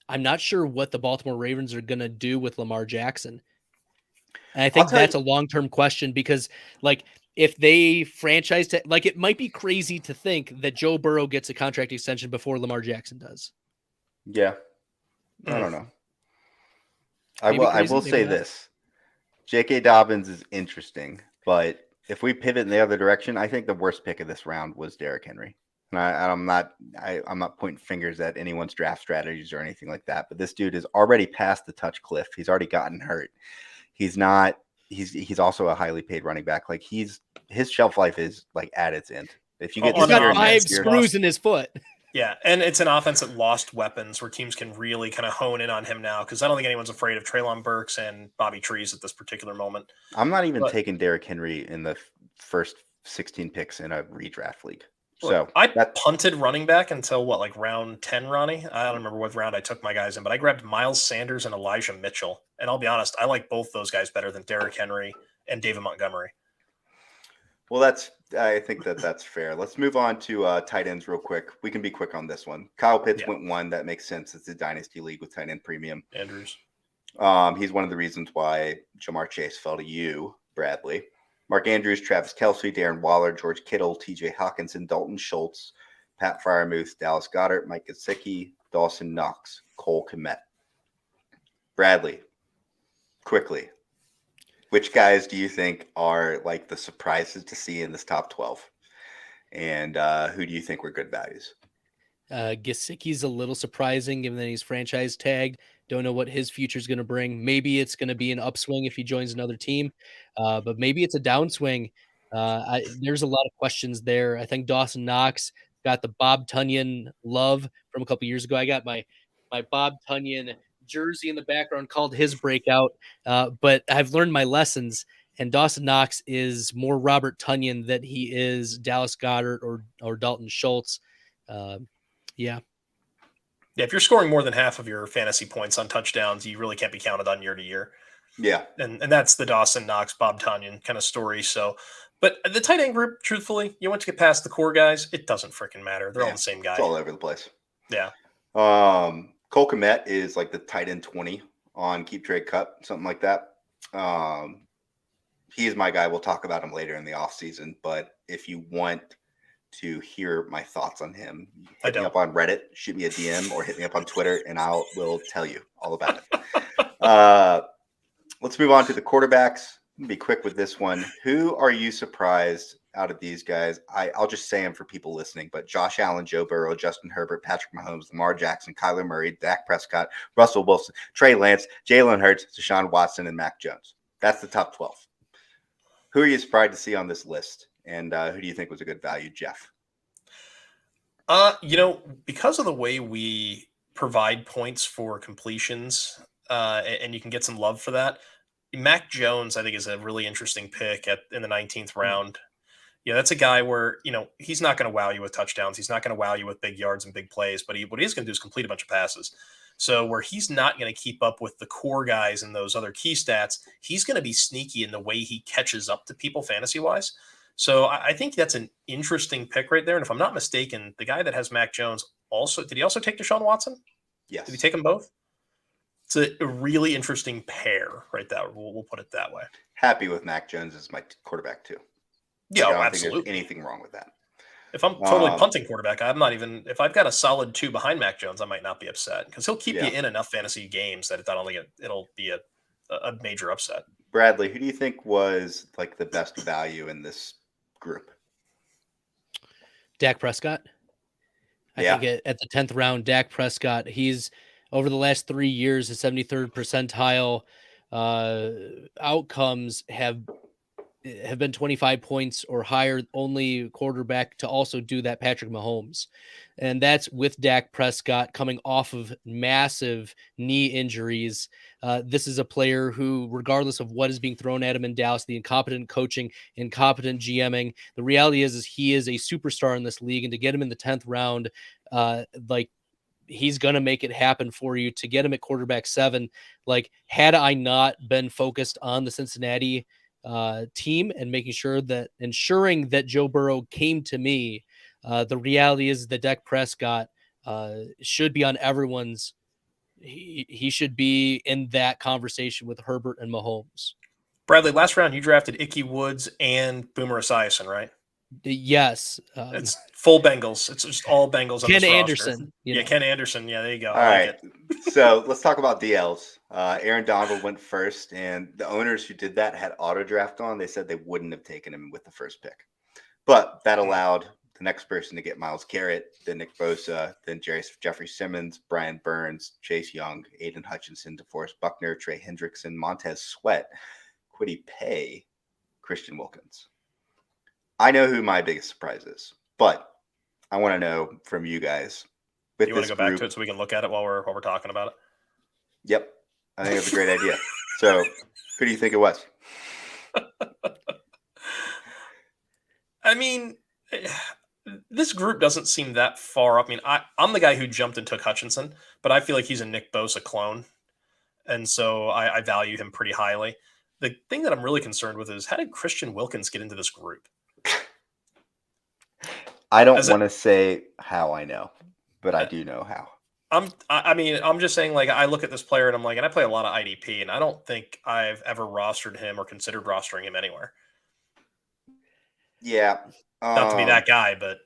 [SPEAKER 4] I'm not sure what the Baltimore Ravens are going to do with Lamar Jackson. And I think that's a long-term question because, if they franchise it might be crazy to think that Joe Burrow gets a contract extension before Lamar Jackson does.
[SPEAKER 2] Yeah. I don't know. I
[SPEAKER 4] Maybe
[SPEAKER 2] will. I
[SPEAKER 4] crazy,
[SPEAKER 2] will
[SPEAKER 4] maybe
[SPEAKER 2] say
[SPEAKER 4] not.
[SPEAKER 2] this: J.K. Dobbins is interesting, but if we pivot in the other direction, I think the worst pick of this round was Derrick Henry. And I'm not pointing fingers at anyone's draft strategies or anything like that. But this dude is already past the touch cliff. He's already gotten hurt. He's not. He's also a highly paid running back. Like his shelf life is like at its end. If you get
[SPEAKER 4] He's
[SPEAKER 3] on an
[SPEAKER 4] got
[SPEAKER 2] scared
[SPEAKER 3] offense,
[SPEAKER 4] 5
[SPEAKER 2] next year,
[SPEAKER 4] screws in his foot.
[SPEAKER 3] Yeah, and it's an offense that lost weapons where teams can really kind of hone in on him now because I don't think anyone's afraid of Treylon Burks and Bobby Trees at this particular moment.
[SPEAKER 2] I'm not even
[SPEAKER 3] But-
[SPEAKER 2] taking Derrick Henry in the first 16 picks in a redraft league. So
[SPEAKER 3] Look, I punted running back until like round 10, Ronnie. I don't remember what round I took my guys in, but I grabbed Miles Sanders and Elijah Mitchell. And I'll be honest, I like both those guys better than Derrick Henry and David Montgomery.
[SPEAKER 2] Well, I think that's fair. Let's move on to tight ends real quick. We can be quick on this one. Kyle Pitts went 1. That makes sense. It's a dynasty league with tight end premium.
[SPEAKER 3] Andrews.
[SPEAKER 2] He's one of the reasons why Jamar Chase fell to you, Bradley. Mark Andrews, Travis Kelce, Darren Waller, George Kittle, TJ Hawkinson, Dalton Schultz, Pat Freiermuth, Dallas Goedert, Mike Gesicki, Dawson Knox, Cole Kmet. Bradley, quickly. Which guys do you think are like the surprises to see in this top 12? And who do you think were good values?
[SPEAKER 4] Gesicki's a little surprising given that he's franchise tagged. Don't know what his future is going to bring. Maybe it's going to be an upswing if he joins another team, but maybe it's a downswing. There's a lot of questions there. I think Dawson Knox got the Bob Tunyon love from a couple years ago. I got my Bob Tunyon jersey in the background called his breakout, but I've learned my lessons. And Dawson Knox is more Robert Tunyon than he is Dallas Goedert or Dalton Schultz. Yeah,
[SPEAKER 3] if you're scoring more than half of your fantasy points on touchdowns, you really can't be counted on year to year.
[SPEAKER 2] Yeah.
[SPEAKER 3] And that's the Dawson Knox, Bob Tunyon kind of story. So, but the tight end group, truthfully, you want to get past the core guys, it doesn't freaking matter. They're all the same guy.
[SPEAKER 2] It's all over the place.
[SPEAKER 3] Yeah.
[SPEAKER 2] Cole Kmet is like the tight end 20 on Keep Trade Cut, something like that. He is my guy. We'll talk about him later in the offseason. But if you want to hear my thoughts on him, hit me up on Reddit, shoot me a DM, or hit me up on Twitter, and will tell you all about it. Let's move on to the quarterbacks. Be quick with this one. Who are you surprised out of these guys? I'll just say them for people listening, but Josh Allen, Joe Burrow, Justin Herbert, Patrick Mahomes, Lamar Jackson, Kyler Murray, Dak Prescott, Russell Wilson, Trey Lance, Jalen Hurts, Deshaun Watson, and Mac Jones. That's the top 12. Who are you surprised to see on this list? And who do you think was a good value, Jeff?
[SPEAKER 3] Because of the way we provide points for completions, and you can get some love for that, Mac Jones, I think, is a really interesting pick in the 19th round. Yeah, that's a guy where, he's not going to wow you with touchdowns. He's not going to wow you with big yards and big plays, but what he is going to do is complete a bunch of passes. So where he's not going to keep up with the core guys and those other key stats, he's going to be sneaky in the way he catches up to people fantasy-wise. So I think that's an interesting pick right there. And if I'm not mistaken, the guy that has Mac Jones did he also take Deshaun Watson?
[SPEAKER 2] Yes.
[SPEAKER 3] Did he take them both? It's a really interesting pair right there. We'll put it that way.
[SPEAKER 2] Happy with Mac Jones as my quarterback too.
[SPEAKER 3] Yeah,
[SPEAKER 2] I don't
[SPEAKER 3] absolutely.
[SPEAKER 2] think there's anything wrong with that.
[SPEAKER 3] If I'm totally punting quarterback, if I've got a solid 2 behind Mac Jones, I might not be upset because he'll keep you in enough fantasy games that it'll be a major upset.
[SPEAKER 2] Bradley, who do you think was like the best value in this group?
[SPEAKER 4] Dak Prescott. I think at the 10th round, Dak Prescott, he's over the last 3 years, his 73rd percentile outcomes have been 25 points or higher, only quarterback to also do that, Patrick Mahomes. And that's with Dak Prescott coming off of massive knee injuries. This is a player who, regardless of what is being thrown at him in Dallas, the incompetent coaching, incompetent GMing, the reality is he is a superstar in this league. And to get him in the 10th round, he's going to make it happen for you. To get him at quarterback 7, had I not been focused on the Cincinnati team and ensuring that Joe Burrow came to me, the reality is that Dak Prescott should be on everyone's. He should be in that conversation with Herbert and Mahomes.
[SPEAKER 3] Bradley, last round you drafted Ickey Woods and Boomer Esiason, right?
[SPEAKER 4] Yes.
[SPEAKER 3] It's full Bengals. It's just all Bengals.
[SPEAKER 4] Ken
[SPEAKER 3] on this
[SPEAKER 4] Anderson.
[SPEAKER 3] Ken Anderson. Yeah, there you go.
[SPEAKER 2] All right. So let's talk about DLs. Aaron Donald went first, and the owners who did that had auto draft on. They said they wouldn't have taken him with the first pick, but that allowed the next person to get Myles Garrett, then Nick Bosa, then Jeffrey Simmons, Brian Burns, Chase Young, Aiden Hutchinson, DeForest Buckner, Trey Hendrickson, Montez Sweat, Kwity Paye, Christian Wilkins. I know who my biggest surprise is, but I want to know from you guys.
[SPEAKER 3] You want to go back to it so we can look at it while we're talking about it?
[SPEAKER 2] Yep. I think it's a great idea. So who do you think it was?
[SPEAKER 3] I mean, this group doesn't seem that far up. I mean, I'm the guy who jumped and took Hutchinson, but I feel like he's a Nick Bosa clone. And so I value him pretty highly. The thing that I'm really concerned with is, how did Christian Wilkins get into this group?
[SPEAKER 2] I don't want to say how I know, but I do know how.
[SPEAKER 3] I'm just saying, like, I look at this player and I'm like, and I play a lot of IDP, and I don't think I've ever rostered him or considered rostering him anywhere.
[SPEAKER 2] Yeah.
[SPEAKER 3] Not to be that guy, but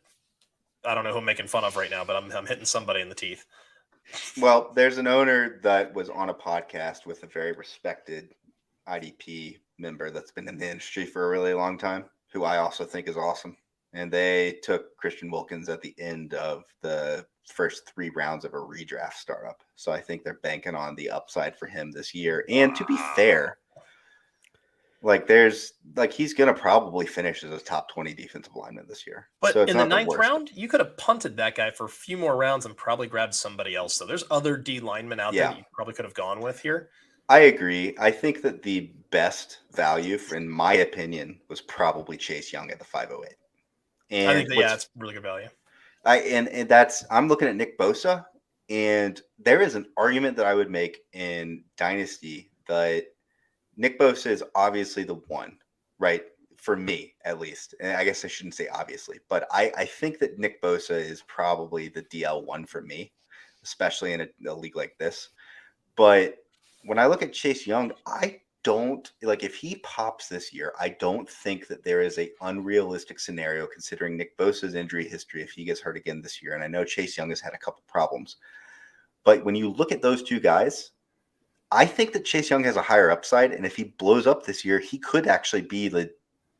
[SPEAKER 3] I don't know who I'm making fun of right now, but I'm hitting somebody in the teeth.
[SPEAKER 2] Well, there's an owner that was on a podcast with a very respected IDP member that's been in the industry for a really long time, who I also think is awesome. And they took Christian Wilkins at the end of the first 3 rounds of a redraft startup. So I think they're banking on the upside for him this year. And to be fair, he's going to probably finish as a top 20 defensive lineman this year.
[SPEAKER 3] But
[SPEAKER 2] so
[SPEAKER 3] in the 9th round, you could have punted that guy for a few more rounds and probably grabbed somebody else. So there's other D linemen out there that you probably could have gone with here.
[SPEAKER 2] I agree. I think that the best value, in my opinion, was probably Chase Young at the 508. And
[SPEAKER 3] I think that, it's really good value.
[SPEAKER 2] I'm looking at Nick Bosa, and there is an argument that I would make in Dynasty that Nick Bosa is obviously the one, right? For me, at least. And I guess I shouldn't say obviously, but I think that Nick Bosa is probably the DL1 for me, especially in a league like this. But when I look at Chase Young, I don't if he pops this year, I don't think that there is a unrealistic scenario considering Nick Bosa's injury history if he gets hurt again this year. And I know Chase Young has had a couple problems, but when you look at those two guys, I think that Chase Young has a higher upside. And if he blows up this year, he could actually be the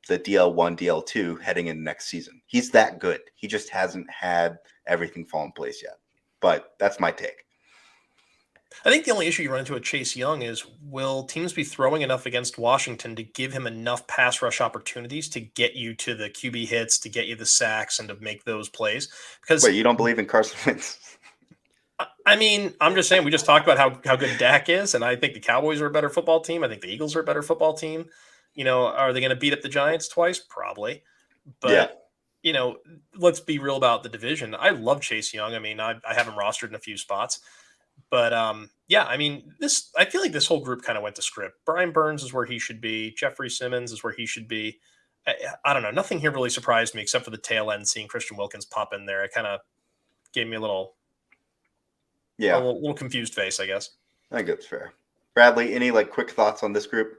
[SPEAKER 2] DL1, DL2 heading into next season. He's that good. He just hasn't had everything fall in place yet. But that's my take.
[SPEAKER 3] I think the only issue you run into with Chase Young is, will teams be throwing enough against Washington to give him enough pass rush opportunities to get you to the QB hits, to get you the sacks, and to make those plays? Because
[SPEAKER 2] wait, you don't believe in Carson Wentz?
[SPEAKER 3] I mean, I'm just saying, we just talked about how good Dak is, and I think the Cowboys are a better football team. I think the Eagles are a better football team. Are they going to beat up the Giants twice? Probably. But, let's be real about the division. I love Chase Young. I mean, I have him rostered in a few spots. But, I mean, I feel like this whole group kind of went to script. Brian Burns is where he should be. Jeffrey Simmons is where he should be. I don't know. Nothing here really surprised me except for the tail end, seeing Christian Wilkins pop in there. It kind of gave me a little confused face, I guess.
[SPEAKER 2] I think that's fair. Bradley, any quick thoughts on this group?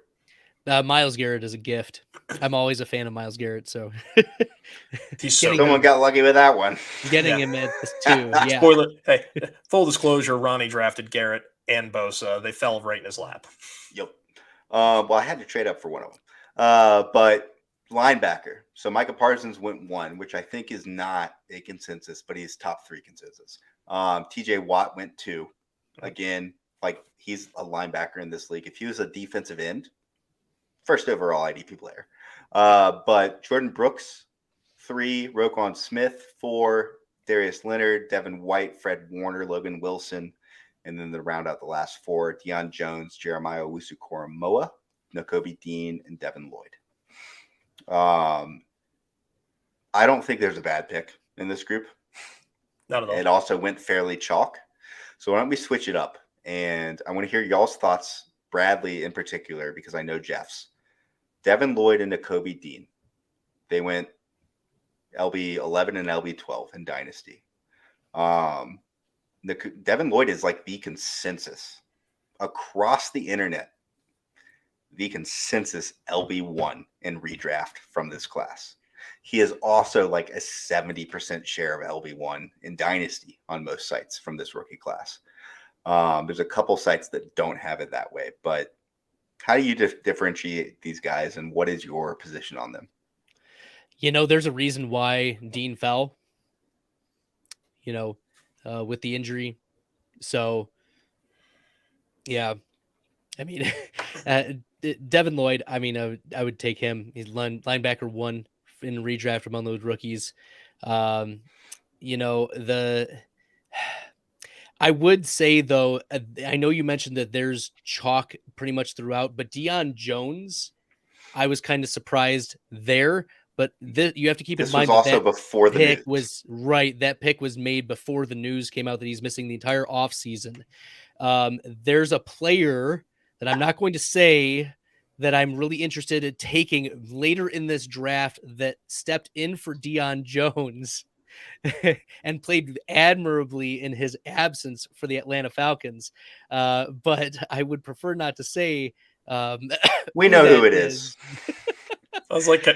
[SPEAKER 4] Myles Garrett is a gift. I'm always a fan of Myles Garrett, so
[SPEAKER 2] someone got lucky with that one.
[SPEAKER 4] Getting him at this too. Yeah.
[SPEAKER 3] Spoiler. Hey, full disclosure: Ronnie drafted Garrett and Bosa. They fell right in his lap.
[SPEAKER 2] Yep. Well, I had to trade up for one of them. But linebacker. So Micah Parsons went 1, which I think is not a consensus, but he's top 3 consensus. TJ Watt went 2. Again, he's a linebacker in this league. If he was a defensive end, first overall IDP player. But Jordan Brooks, 3, Roquan Smith, 4, Darius Leonard, Devin White, Fred Warner, Logan Wilson, and then to round out the last 4, Deion Jones, Jeremiah Owusu-Koramoah, Nakobe Dean, and Devin Lloyd. I don't think there's a bad pick in this group.
[SPEAKER 3] Not at all.
[SPEAKER 2] It also went fairly chalk. So why don't we switch it up? And I want to hear y'all's thoughts, Bradley in particular, because I know Jeff's. Devin Lloyd and Nakobe Dean. They went LB11 and LB12 in Dynasty. Devin Lloyd is the consensus across the internet. The consensus LB1 in redraft from this class. He is also a 70% share of LB1 in Dynasty on most sites from this rookie class. There's a couple sites that don't have it that way, but how do you differentiate these guys, and what is your position on them?
[SPEAKER 4] There's a reason why Dean fell, with the injury. So, yeah, I mean, Devin Lloyd, I mean, I would take him. He's linebacker 1 in redraft among those rookies. I would say, though, I know you mentioned that there's chalk pretty much throughout, but Deion Jones, I was kind of surprised there. But you have to keep in
[SPEAKER 2] This
[SPEAKER 4] mind
[SPEAKER 2] was also
[SPEAKER 4] that
[SPEAKER 2] before the
[SPEAKER 4] pick
[SPEAKER 2] news.
[SPEAKER 4] was right. That pick was made before the news came out that he's missing the entire offseason. There's a player that I'm not going to say that I'm really interested in taking later in this draft that stepped in for Deion Jones and played admirably in his absence for the Atlanta Falcons. But I would prefer not to say.
[SPEAKER 2] We know who it is.
[SPEAKER 3] I was like,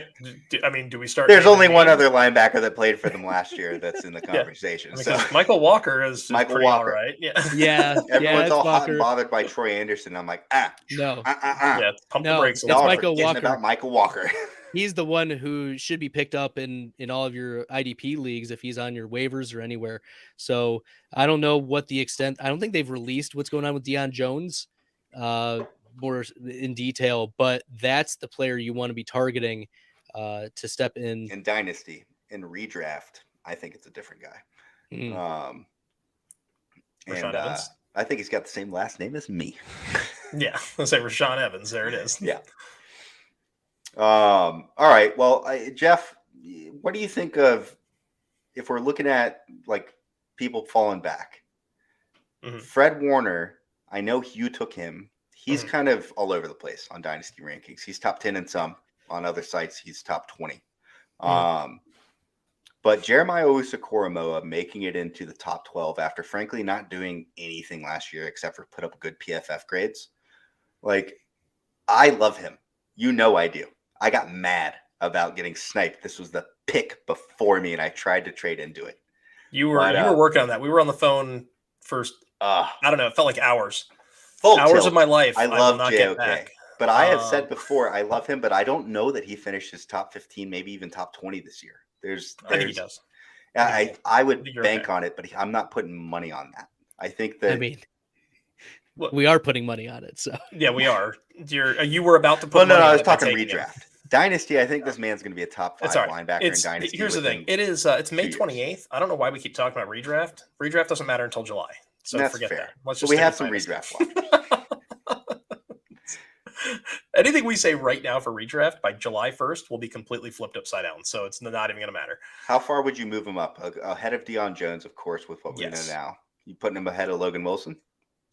[SPEAKER 3] I mean, do we start?
[SPEAKER 2] There's only one other linebacker that played for them last year that's in the conversation.
[SPEAKER 3] I mean,
[SPEAKER 2] so
[SPEAKER 3] Michael Walker is
[SPEAKER 2] Michael
[SPEAKER 3] pretty
[SPEAKER 2] Walker,
[SPEAKER 3] all right. Yeah,
[SPEAKER 4] yeah.
[SPEAKER 2] Everyone's all hot
[SPEAKER 4] Walker.
[SPEAKER 2] and bothered by Troy Anderson. I'm like,
[SPEAKER 4] no,
[SPEAKER 3] yeah, pump the brakes.
[SPEAKER 4] It's Michael Walker.
[SPEAKER 2] About Michael Walker.
[SPEAKER 4] He's the one who should be picked up in all of your IDP leagues if he's on your waivers or anywhere. So I don't know what the extent. I don't think they've released what's going on with Deion Jones more in detail, but that's the player you want to be targeting to step in.
[SPEAKER 2] In Dynasty, in redraft, I think it's a different guy.
[SPEAKER 3] Rashaan Evans.
[SPEAKER 2] I think he's got the same last name as me.
[SPEAKER 3] Yeah, let's say Rashaan Evans. There it is.
[SPEAKER 2] Yeah. All right. Well, Jeff, what do you think of if we're looking at like people falling back? Mm-hmm. Fred Warner, I know you took him. He's kind of all over the place on Dynasty rankings. He's top 10 in some. On other sites, he's top 20. But Jeremiah Owusu-Koramoah making it into the top 12 after, frankly, not doing anything last year except for put up good PFF grades. Like, I love him. I do. I got mad about getting sniped. This was the pick before me, and I tried to trade into it.
[SPEAKER 3] You were working on that. We were on the phone first. I don't know. It felt like hours. Hours
[SPEAKER 2] tilt.
[SPEAKER 3] of my life.
[SPEAKER 2] I love JOK. But I have said before, I love him, but I don't know that he finished his top 15, maybe even top 20 this year.
[SPEAKER 3] I think he does.
[SPEAKER 2] I would bank on it, but I'm not putting money on that. I think that.
[SPEAKER 4] I mean, we are putting money on it. So
[SPEAKER 3] yeah, we are. You were about to put.
[SPEAKER 2] Well, no,
[SPEAKER 3] money
[SPEAKER 2] I
[SPEAKER 3] on
[SPEAKER 2] was
[SPEAKER 3] it by
[SPEAKER 2] talking
[SPEAKER 3] taking
[SPEAKER 2] redraft.
[SPEAKER 3] Him.
[SPEAKER 2] Dynasty, I think this man's going to be a top 5 linebacker in Dynasty.
[SPEAKER 3] Here's the thing. It is. It's May 28th. I don't know why we keep talking about redraft. Redraft doesn't matter until July. So
[SPEAKER 2] that's
[SPEAKER 3] forget
[SPEAKER 2] fair.
[SPEAKER 3] that. Let's
[SPEAKER 2] so
[SPEAKER 3] just
[SPEAKER 2] we have some redraft watchers.
[SPEAKER 3] Anything we say right now for redraft by July 1st will be completely flipped upside down. So it's not even going to matter.
[SPEAKER 2] How far would you move him up? Ahead of Deion Jones, of course, with what we know now. You putting him ahead of Logan Wilson?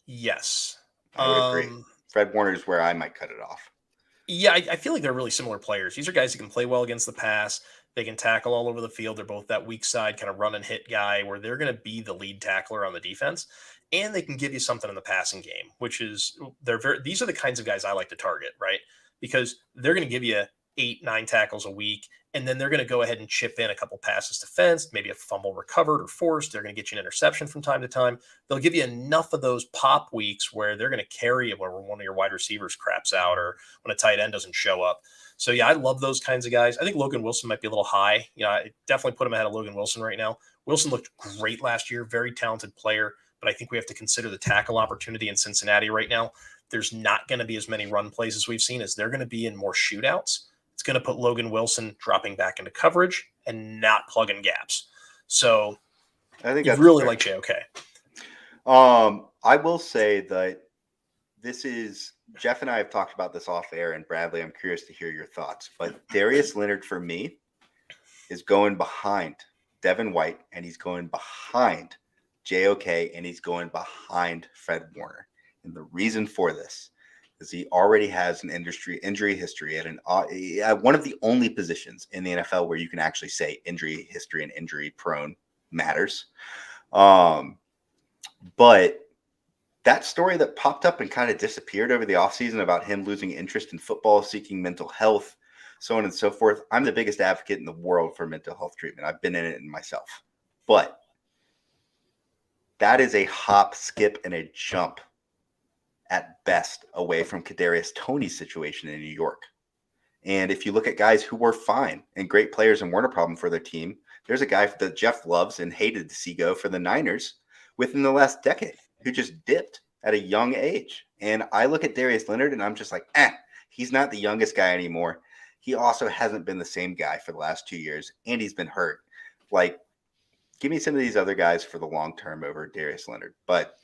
[SPEAKER 3] Yes.
[SPEAKER 2] I would agree. Fred Warner is where I might cut it off.
[SPEAKER 3] Yeah, I feel like they're really similar players. These are guys who can play well against the pass. They can tackle all over the field. They're both that weak side kind of run and hit guy where they're going to be the lead tackler on the defense. And they can give you something in the passing game, which is these are the kinds of guys I like to target, right? Because they're going to give you 8-9 tackles a week, and then they're going to go ahead and chip in a couple passes to fence, maybe a fumble recovered or forced. They're going to get you an interception from time to time. They'll give you enough of those pop weeks where they're going to carry you where one of your wide receivers craps out or when a tight end doesn't show up. So, yeah, I love those kinds of guys. I think Logan Wilson might be a little high. I definitely put him ahead of Logan Wilson right now. Wilson looked great last year, very talented player, but I think we have to consider the tackle opportunity in Cincinnati right now. There's not going to be as many run plays as we've seen as they're going to be in more shootouts. It's going to put Logan Wilson dropping back into coverage and not plugging gaps. So
[SPEAKER 2] I think
[SPEAKER 3] I really like JOK.
[SPEAKER 2] I will say that this is Jeff and I have talked about this off air, and Bradley, I'm curious to hear your thoughts. But Darius Leonard for me is going behind Devin White, and he's going behind JOK, and he's going behind Fred Warner. And the reason for this is he already has an injury history at one of the only positions in the NFL where you can actually say injury history and injury prone matters. But that story that popped up and kind of disappeared over the offseason about him losing interest in football, seeking mental health, so on and so forth. I'm the biggest advocate in the world for mental health treatment. I've been in it myself. But that is a hop, skip, and a jump at best away from Kadarius Toney's situation in New York. And if you look at guys who were fine and great players and weren't a problem for their team, there's a guy that Jeff loves and hated to see go for the Niners within the last decade who just dipped at a young age. And I look at Darius Leonard and I'm just like, he's not the youngest guy anymore. He also hasn't been the same guy for the last 2 years, and he's been hurt. Like, give me some of these other guys for the long term over Darius Leonard. But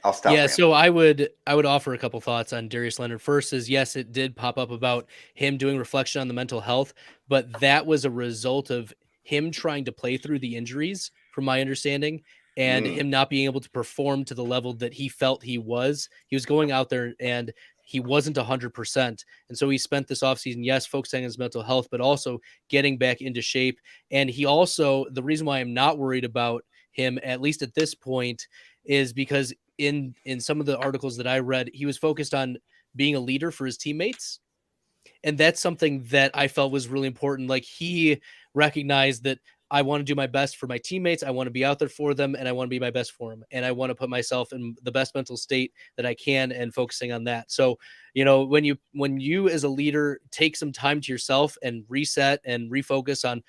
[SPEAKER 2] I'll stop.
[SPEAKER 4] Yeah, so I would offer a couple thoughts on Darius Leonard. First is, yes, it did pop up about him doing reflection on the mental health, but that was a result of him trying to play through the injuries, from my understanding, and him not being able to perform to the level that he felt he was. He was going out there and he wasn't 100%. And so he spent this offseason, yes, focusing on his mental health, but also getting back into shape. And he also, the reason why I'm not worried about him, at least at this point, is because in some of the articles that I read, he was focused on being a leader for his teammates. And that's something that I felt was really important. Like, he recognized that I want to do my best for my teammates. I want to be out there for them, and I want to be my best for them. And I want to put myself in the best mental state that I can, and focusing on that. So, when you as a leader take some time to yourself and reset and refocus on,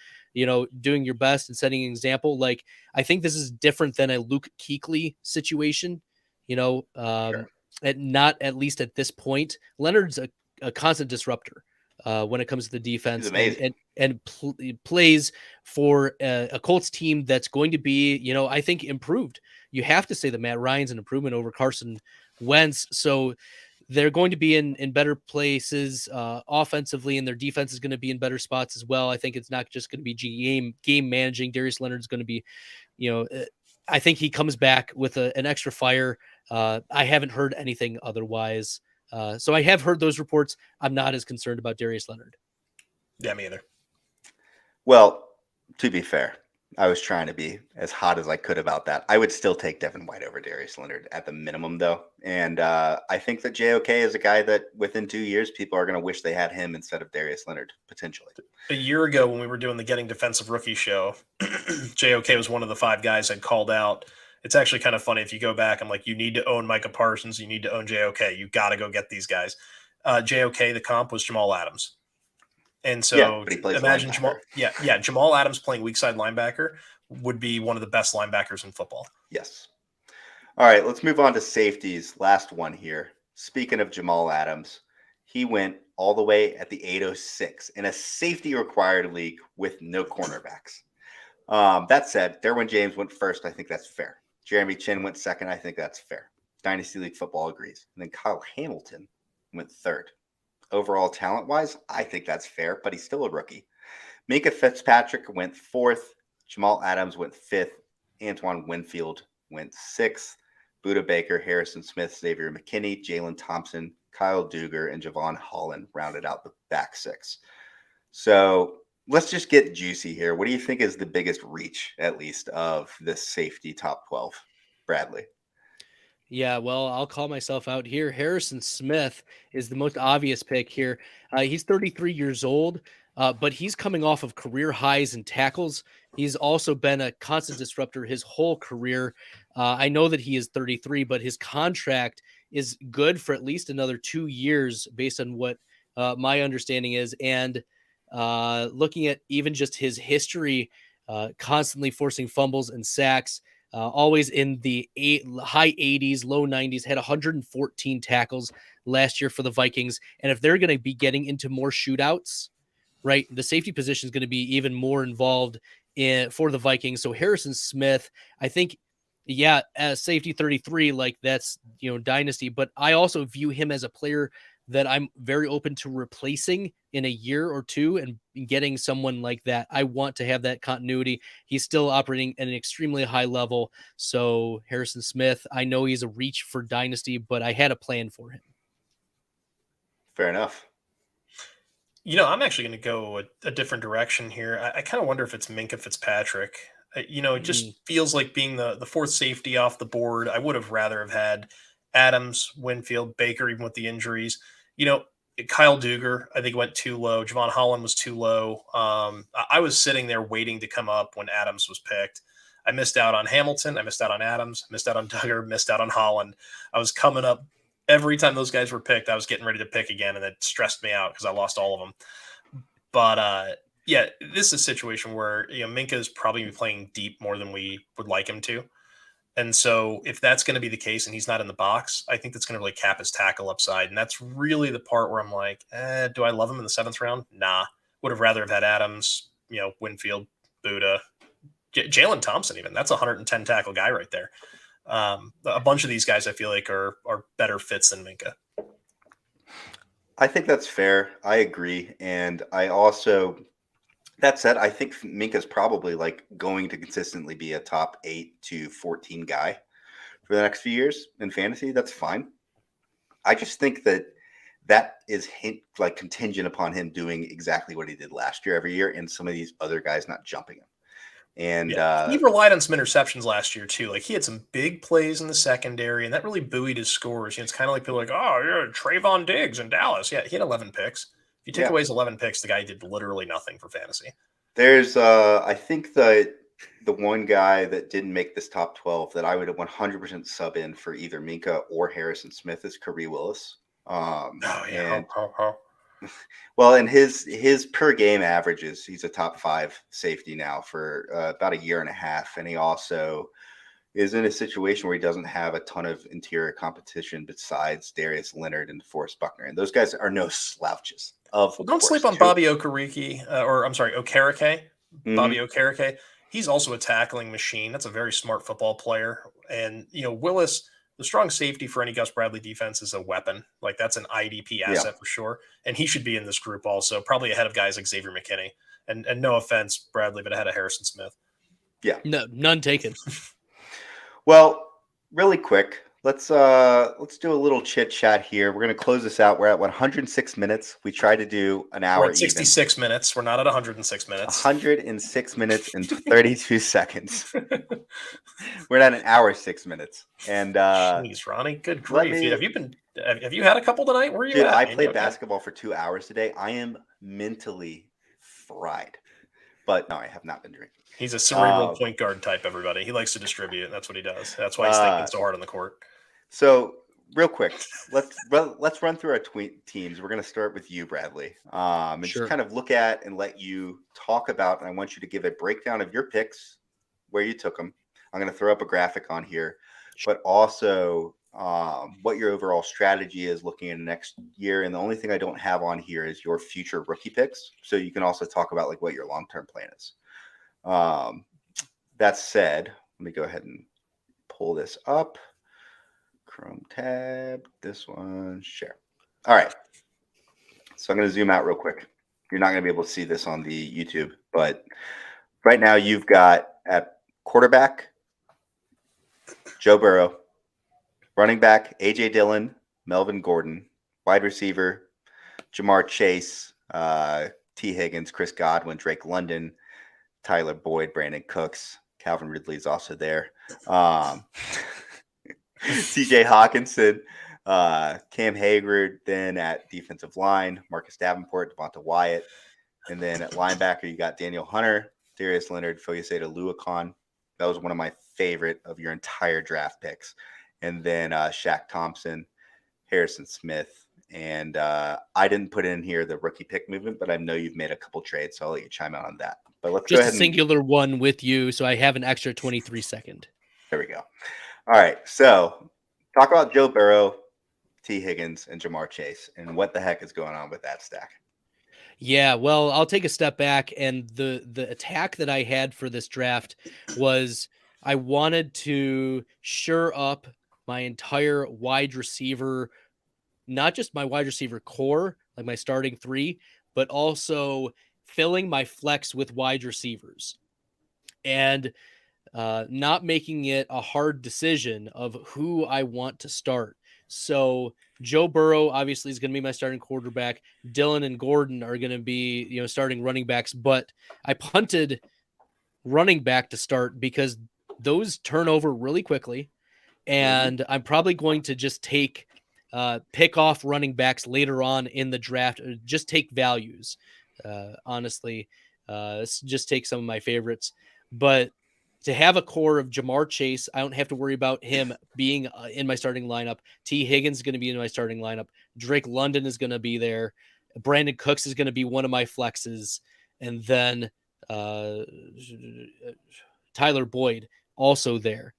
[SPEAKER 4] doing your best and setting an example, like, I think this is different than a Luke Kuechly situation,
[SPEAKER 2] Sure.
[SPEAKER 4] not at least at this point. Leonard's a constant disruptor when it comes to the defense.
[SPEAKER 2] He's amazing.
[SPEAKER 4] and plays for a Colts team that's going to be, I think, improved. You have to say that Matt Ryan's an improvement over Carson Wentz. So they're going to be in better places offensively, and their defense is going to be in better spots as well. I think it's not just going to be game managing. Darius Leonard's going to be, I think he comes back with an extra fire. I haven't heard anything otherwise. So I have heard those reports. I'm not as concerned about Darius Leonard.
[SPEAKER 3] Yeah, me either.
[SPEAKER 2] Well, to be fair, I was trying to be as hot as I could about that. I would still take Devin White over Darius Leonard at the minimum, though. And I think that JOK is a guy that within 2 years, people are going to wish they had him instead of Darius Leonard, potentially.
[SPEAKER 3] A year ago, when we were doing the Getting Defensive Rookie show, JOK was one of the 5 guys I'd called out. It's actually kind of funny. If you go back, I'm like, you need to own Micah Parsons. You need to own JOK. You got to go get these guys. JOK, the comp was Jamal Adams. And so imagine Jamal Adams playing weak side linebacker would be one of the best linebackers in football.
[SPEAKER 2] Yes. All right, let's move on to safeties. Last one here. Speaking of Jamal Adams, he went all the way at the 806 in a safety required league with no cornerbacks. That said, Derwin James went first. I think that's fair. Jeremy Chin went second. I think that's fair. Dynasty League football agrees. And then Kyle Hamilton went third. Overall talent-wise, I think that's fair, but he's still a rookie. Minka Fitzpatrick went fourth. Jamal Adams went fifth. Antoine Winfield went sixth. Buda Baker, Harrison Smith, Xavier McKinney, Jalen Thompson, Kyle Duggar, and Javon Holland rounded out the back 6. So let's just get juicy here. What do you think is the biggest reach, at least, of this safety top 12? Bradley.
[SPEAKER 4] Yeah, well, I'll call myself out here. Harrison Smith is the most obvious pick here. He's 33 years old, but he's coming off of career highs in tackles. He's also been a constant disruptor his whole career. I know that he is 33, but his contract is good for at least another 2 years based on what my understanding is. And looking at even just his history, constantly forcing fumbles and sacks, always in the high 80s, low 90s, had 114 tackles last year for the Vikings. And if they're going to be getting into more shootouts, right, the safety position is going to be even more involved for the Vikings. So Harrison Smith, I think, yeah, as safety 33, like that's, dynasty. But I also view him as a player that I'm very open to replacing in a year or two and getting someone like that. I want to have that continuity. He's still operating at an extremely high level. So Harrison Smith, I know he's a reach for dynasty, but I had a plan for him.
[SPEAKER 2] Fair enough.
[SPEAKER 3] I'm actually going to go a different direction here. I kind of wonder if it's Minka Fitzpatrick. It just feels like being the fourth safety off the board. I would have rather have had Adams, Winfield, Baker, even with the injuries. Kyle Duggar, I think, went too low. Javon Holland was too low. I was sitting there waiting to come up when Adams was picked. I missed out on Hamilton. I missed out on Adams. Missed out on Duggar. Missed out on Holland. I was coming up every time those guys were picked. I was getting ready to pick again, and it stressed me out because I lost all of them. But yeah, this is a situation where Minka is probably playing deep more than we would like him to. And so if that's going to be the case and he's not in the box, I think that's going to really cap his tackle upside. And that's really the part where I'm like, do I love him in the 7th round? Nah. Would have rather have had Adams, Winfield, Buddha, Jalen Thompson even. That's a 110 tackle guy right there. A bunch of these guys I feel like are better fits than Minka.
[SPEAKER 2] I think that's fair. I agree. And I also, that said, I think Minka's probably like going to consistently be a top 8 to 14 guy for the next few years in fantasy. That's fine. I just think that is contingent upon him doing exactly what he did last year every year, and some of these other guys not jumping him. And
[SPEAKER 3] he relied on some interceptions last year too. Like he had some big plays in the secondary, and that really buoyed his scores. It's kind of like people are like, oh, yeah, Trayvon Diggs in Dallas. Yeah, he had 11 picks. If you take away his 11 picks, the guy did literally nothing for fantasy.
[SPEAKER 2] There's, I think the one guy that didn't make this top 12 that I would have 100% sub in for either Minka or Harrison Smith is Kari Willis. Well, and his per game averages, he's a top 5 safety now for about a year and a half. And he also is in a situation where he doesn't have a ton of interior competition besides Darius Leonard and DeForest Buckner. And those guys are no slouches.
[SPEAKER 3] Don't sleep on Bobby Okereke, Okereke.
[SPEAKER 2] Mm-hmm.
[SPEAKER 3] Bobby Okereke. He's also a tackling machine. That's a very smart football player. And, Willis, the strong safety for any Gus Bradley defense is a weapon. Like that's an IDP asset for sure. And he should be in this group also, probably ahead of guys like Xavier McKinney. And no offense, Bradley, but ahead of Harrison Smith.
[SPEAKER 2] Yeah.
[SPEAKER 4] No, none taken.
[SPEAKER 2] Well, really quick, let's do a little chit chat here. We're going to close this out. We're at 106 minutes. We tried to do an hour.
[SPEAKER 3] We're at 66 minutes. We're not at 106 minutes.
[SPEAKER 2] 106 minutes and 32 seconds. We're at an hour 6 minutes. And
[SPEAKER 3] jeez, Ronnie, good grief! Have you had a couple tonight? Where are you?
[SPEAKER 2] Dude,
[SPEAKER 3] at?
[SPEAKER 2] I played basketball for 2 hours today. I am mentally fried, but no, I have not been drinking.
[SPEAKER 3] He's a cerebral point guard type, everybody. He likes to distribute, and that's what he does. That's why he's thinking so hard on the court.
[SPEAKER 2] So, real quick, let's run through our teams. We're going to start with you, Bradley, and just kind of look at and let you talk about, and I want you to give a breakdown of your picks, where you took them. I'm going to throw up a graphic on here, but also what your overall strategy is looking at next year. And the only thing I don't have on here is your future rookie picks. So you can also talk about like what your long-term plan is. That said, let me go ahead and pull this up. Chrome tab, this one, share. All right. So I'm going to zoom out real quick. You're not going to be able to see this on the YouTube, but right now you've got at quarterback, Joe Burrow, running back, A.J. Dillon, Melvin Gordon, wide receiver, Jamar Chase, T. Higgins, Chris Godwin, Drake London, Tyler Boyd, Brandon Cooks, Calvin Ridley is also there. TJ Hawkinson, Cam Hayward, then at defensive line, Marcus Davenport, Devonta Wyatt. And then at linebacker, you got Daniel Hunter, Darius Leonard, Foyesade Luakon. That was one of my favorite of your entire draft picks. And then Shaq Thompson, Harrison Smith. And I didn't put in here the rookie pick movement, but I know you've made a couple trades, so I'll let you chime out on that. But let's
[SPEAKER 4] just
[SPEAKER 2] go ahead
[SPEAKER 4] a singular one with you, so I have an extra 23 second.
[SPEAKER 2] There we go. All right, so talk about Joe Burrow, T. Higgins, and Jamar Chase, and what the heck is going on with that stack?
[SPEAKER 4] Yeah, well, I'll take a step back, and the attack that I had for this draft was I wanted to shore up my entire wide receiver, not just my wide receiver core, like my starting 3, but also filling my flex with wide receivers and not making it a hard decision of who I want to start. So Joe Burrow obviously is going to be my starting quarterback. Dillon and Gordon are going to be, starting running backs, but I punted running back to start because those turn over really quickly. And I'm probably going to just pick off running backs later on in the draft, or just take values. Honestly, just take some of my favorites, but to have a core of Jamar Chase. I don't have to worry about him being in my starting lineup. T. Higgins is going to be in my starting lineup. Drake London is going to be there. Brandon Cooks is going to be one of my flexes. And then Tyler Boyd also there.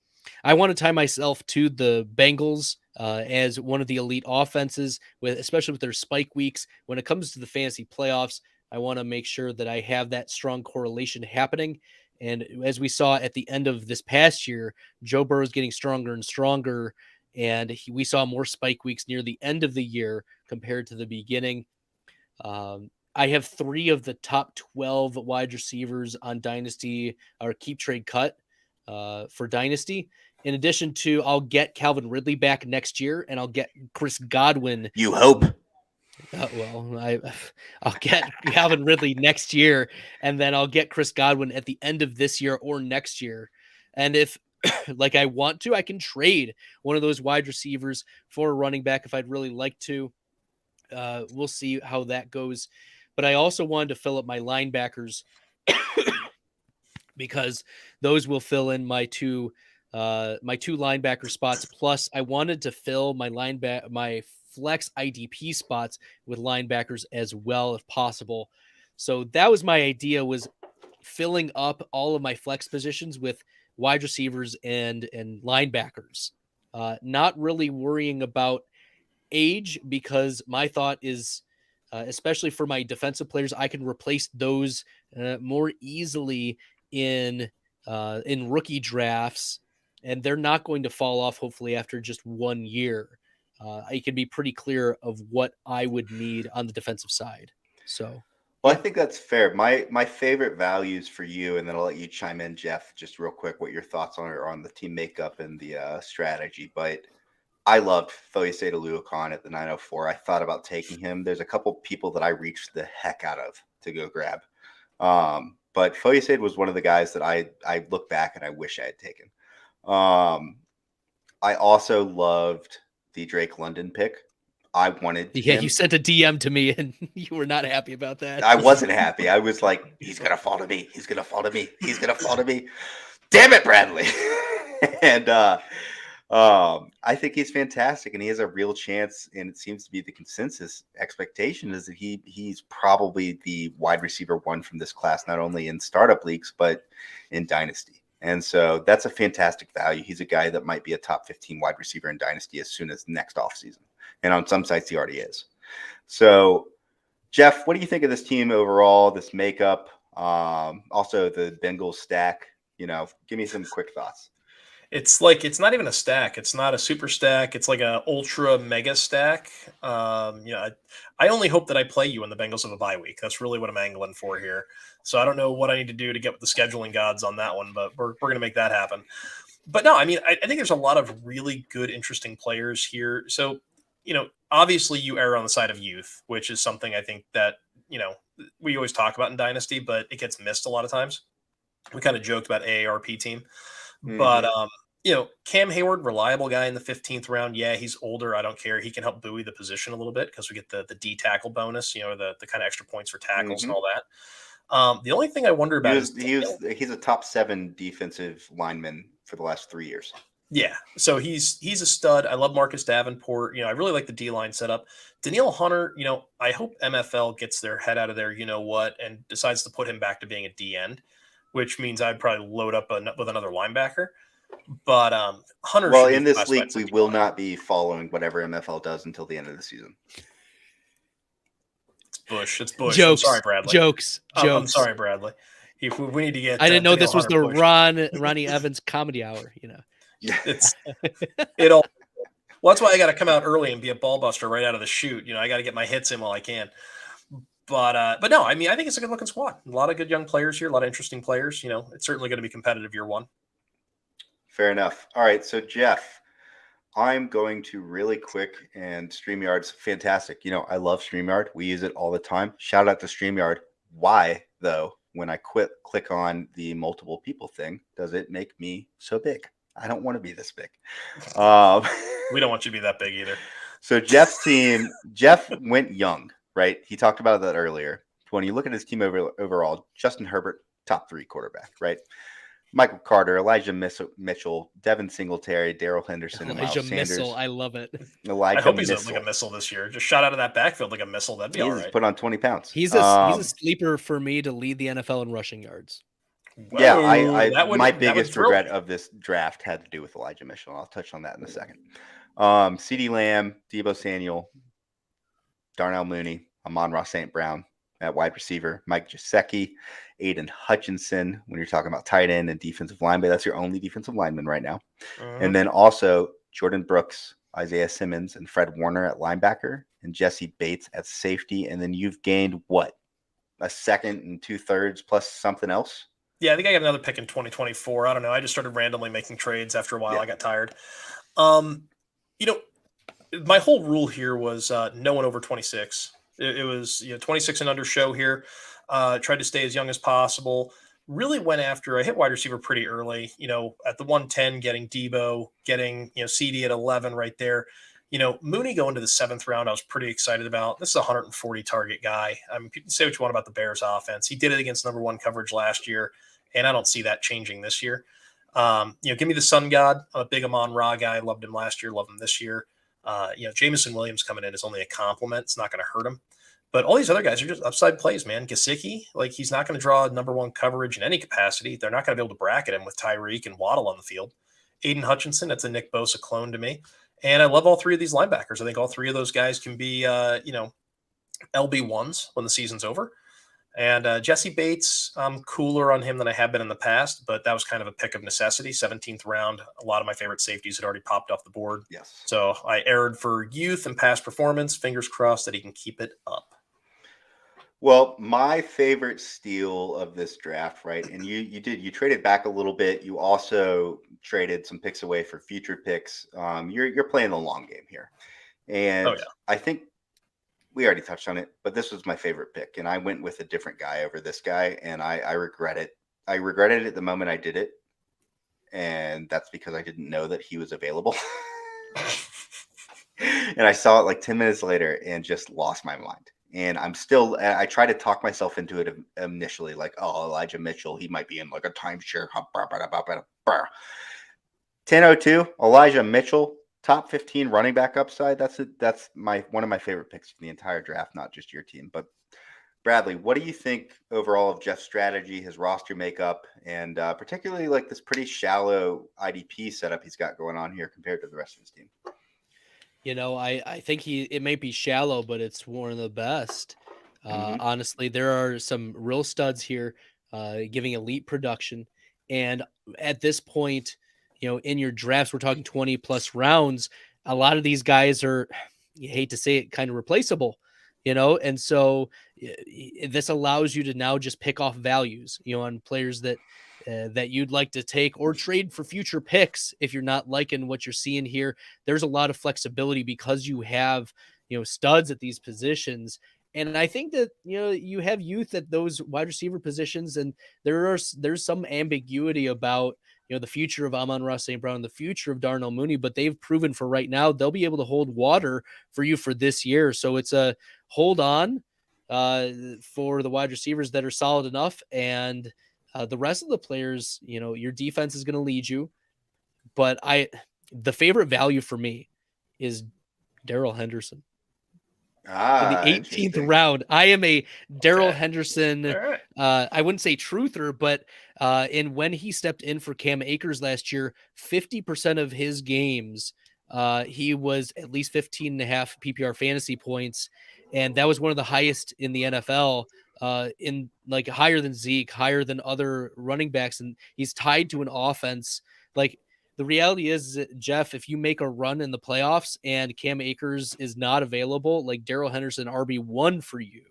[SPEAKER 4] I want to tie myself to the Bengals as one of the elite offenses, especially with their spike weeks. When it comes to the fantasy playoffs, I want to make sure that I have that strong correlation happening. And as we saw at the end of this past year, Joe Burrow is getting stronger and stronger. And we saw more spike weeks near the end of the year compared to the beginning. I have 3 of the top 12 wide receivers on Dynasty or Keep Trade Cut for Dynasty. In addition to, I'll get Calvin Ridley back next year, and I'll get Chris Godwin.
[SPEAKER 2] You hope.
[SPEAKER 4] I'll get Calvin Ridley next year, and then I'll get Chris Godwin at the end of this year or next year. And if like I want to, I can trade one of those wide receivers for a running back if I'd really like to. We'll see how that goes. But I also wanted to fill up my linebackers because those will fill in my two linebacker spots. Plus, I wanted to fill my flex IDP spots with linebackers as well, if possible. So that was my idea, was filling up all of my flex positions with wide receivers and linebackers. Not really worrying about age, because my thought is, especially for my defensive players, I can replace those more easily in rookie drafts, and they're not going to fall off hopefully after just 1 year. I can be pretty clear of what I would need on the defensive side. So,
[SPEAKER 2] well, I think that's fair. My favorite values for you, and then I'll let you chime in, Jeff, just real quick, what your thoughts are on the team makeup and the strategy. But I loved Foyesade Oluokun at the 904. I thought about taking him. There's a couple people that I reached the heck out of to go grab. But Foyesade was one of the guys that I look back and I wish I had taken. I also loved the Drake London pick. I wanted him.
[SPEAKER 4] You sent a DM to me and you were not happy about that.
[SPEAKER 2] I wasn't happy. I was like, he's going to fall to me. He's going to fall to me. He's going to fall to me. Damn it, Bradley. And I think he's fantastic, and he has a real chance, and it seems to be the consensus expectation is that he's probably the wide receiver 1 from this class, not only in startup leagues, but in Dynasty. And so that's a fantastic value. He's a guy that might be a top 15 wide receiver in Dynasty as soon as next offseason. And on some sites, he already is. So, Jeff, what do you think of this team overall, this makeup, also the Bengals stack? Give me some quick thoughts.
[SPEAKER 3] It's not even a stack. It's not a super stack. It's like a ultra mega stack. I only hope that I play you when the Bengals have a bye week. That's really what I'm angling for here. So I don't know what I need to do to get with the scheduling gods on that one, but we're going to make that happen. But no, I mean, I think there's a lot of really good, interesting players here. So, obviously you err on the side of youth, which is something I think that, we always talk about in Dynasty, but it gets missed a lot of times. We kind of joked about AARP team. But, Cam Hayward, reliable guy in the 15th round. Yeah, he's older. I don't care. He can help buoy the position a little bit because we get the D tackle bonus, the kind of extra points for tackles and all that. The only thing I wonder about
[SPEAKER 2] he's a top 7 defensive lineman for the last 3 years.
[SPEAKER 3] Yeah. So he's a stud. I love Marcus Davenport. I really like the D-line setup. Danielle Hunter, I hope MFL gets their head out of there, and decides to put him back to being a D end, which means I'd probably load up with another linebacker. But Hunter.
[SPEAKER 2] Well, in this league, we will not be following whatever MFL does until the end of the season.
[SPEAKER 3] It's Bush.
[SPEAKER 4] Jokes.
[SPEAKER 3] I'm sorry, Bradley.
[SPEAKER 4] Jokes.
[SPEAKER 3] I'm sorry, Bradley. We need to get.
[SPEAKER 4] I didn't know this was the
[SPEAKER 3] Hunter
[SPEAKER 4] Ronnie Evans comedy hour.
[SPEAKER 3] It's it all. Well, that's why I got to come out early and be a ball buster right out of the chute. I got to get my hits in while I can. But no, I mean, I think it's a good looking squad. A lot of good young players here, a lot of interesting players. It's certainly going to be competitive year one.
[SPEAKER 2] Fair enough. All right. So Jeff, I'm going to really quick, and StreamYard's fantastic. I love StreamYard. We use it all the time. Shout out to StreamYard. Why though, when I click on the multiple people thing, does it make me so big? I don't want to be this big.
[SPEAKER 3] We don't want you to be that big either.
[SPEAKER 2] So Jeff's team, Jeff went young, right? He talked about that earlier. When you look at his team overall, Justin Herbert, top 3 quarterback, right? Michael Carter, Elijah Mitchell, Devin Singletary, Darrell Henderson, and
[SPEAKER 4] Elijah
[SPEAKER 2] Miles
[SPEAKER 4] Missile,
[SPEAKER 2] Sanders.
[SPEAKER 4] I love it.
[SPEAKER 3] I
[SPEAKER 2] Elijah
[SPEAKER 3] hope he's
[SPEAKER 2] Missile.
[SPEAKER 3] like a missile this year. Just shot out of that backfield like a missile. That'd be all
[SPEAKER 2] Jesus
[SPEAKER 3] right.
[SPEAKER 2] put on 20 pounds.
[SPEAKER 4] He's a sleeper for me to lead the NFL in rushing yards.
[SPEAKER 2] Yeah,
[SPEAKER 3] Whoa,
[SPEAKER 2] my biggest
[SPEAKER 3] thrill
[SPEAKER 2] regret
[SPEAKER 3] me.
[SPEAKER 2] of this draft had to do with Elijah Mitchell. I'll touch on that in a second. CeeDee Lamb, Deebo Samuel, Darnell Mooney, Amon-Ra St. Brown at wide receiver, Mike Gesicki, Aiden Hutchinson. When you're talking about tight end and defensive lineman, that's your only defensive lineman right now. And then also Jordan Brooks, Isaiah Simmons, and Fred Warner at linebacker, and Jesse Bates at safety. And then you've gained what? A second and 2/3 plus something else?
[SPEAKER 3] Yeah, I think I got another pick in 2024. I don't know. I just started randomly making trades after a while.
[SPEAKER 2] Yeah.
[SPEAKER 3] I got tired. My whole rule here was no one over 26. It was 26 and under show here. Tried to stay as young as possible. Really went after. I hit wide receiver pretty early. At the 110, getting Deebo, getting CD at 11 right there. Mooney going to the 7th round, I was pretty excited about. This is a 140 target guy. I mean, people say what you want about the Bears offense. He did it against number 1 coverage last year, and I don't see that changing this year. Give me the Sun God. I'm a big Amon-Ra guy. Loved him last year. Love him this year. Jameson Williams coming in is only a compliment. It's not going to hurt him. But all these other guys are just upside plays, man. Gesicki, he's not going to draw number 1 coverage in any capacity. They're not going to be able to bracket him with Tyreek and Waddle on the field. Aiden Hutchinson, that's a Nick Bosa clone to me. And I love all 3 of these linebackers. I think all 3 of those guys can be, LB1s when the season's over. And Jesse Bates, I'm cooler on him than I have been in the past, but that was kind of a pick of necessity. 17th round. A lot of my favorite safeties had already popped off the board.
[SPEAKER 2] Yes.
[SPEAKER 3] So I erred for youth and past performance. Fingers crossed that he can keep it up.
[SPEAKER 2] Well, my favorite steal of this draft, right? And you traded back a little bit. You also traded some picks away for future picks. You're playing the long game here. And I think we already touched on it, but this was my favorite pick. And I went with a different guy over this guy, and I regret it. I regretted it the moment I did it. And that's because I didn't know that he was available. And I saw it like 10 minutes later and just lost my mind. And I try to talk myself into it initially, like, oh, Elijah Mitchell, he might be in like a timeshare. 10:02, Elijah Mitchell, top 15 running back upside. That's one of my favorite picks from the entire draft, not just your team. But Bradley, what do you think overall of Jeff's strategy, his roster makeup, and particularly like this pretty shallow IDP setup he's got going on here compared to the rest of his team?
[SPEAKER 4] I think it may be shallow, but it's one of the best. Honestly, there are some real studs here giving elite production. And at this point, in your drafts, we're talking 20 plus rounds. A lot of these guys are, you hate to say it, kind of replaceable, and so this allows you to now just pick off values, on players that you'd like to take or trade for future picks. If you're not liking what you're seeing here, there's a lot of flexibility because you have, studs at these positions. And I think that, you have youth at those wide receiver positions, and there's some ambiguity about, the future of Amon-Ra St. Brown, the future of Darnell Mooney, but they've proven for right now, they'll be able to hold water for you for this year. So it's a hold on for the wide receivers that are solid enough. And the rest of the players, your defense is going to lead you. But the favorite value for me is Darrell Henderson. In the 18th round, I am a Darrell Henderson.
[SPEAKER 3] Right.
[SPEAKER 4] I wouldn't say truther, but when he stepped in for Cam Akers last year, 50% of his games, he was at least 15.5 PPR fantasy points. And that was one of the highest in the NFL, in like higher than Zeke, higher than other running backs. And he's tied to an offense. Like, the reality is that, Jeff, if you make a run in the playoffs and Cam Akers is not available, like Darrell Henderson RB1 for you.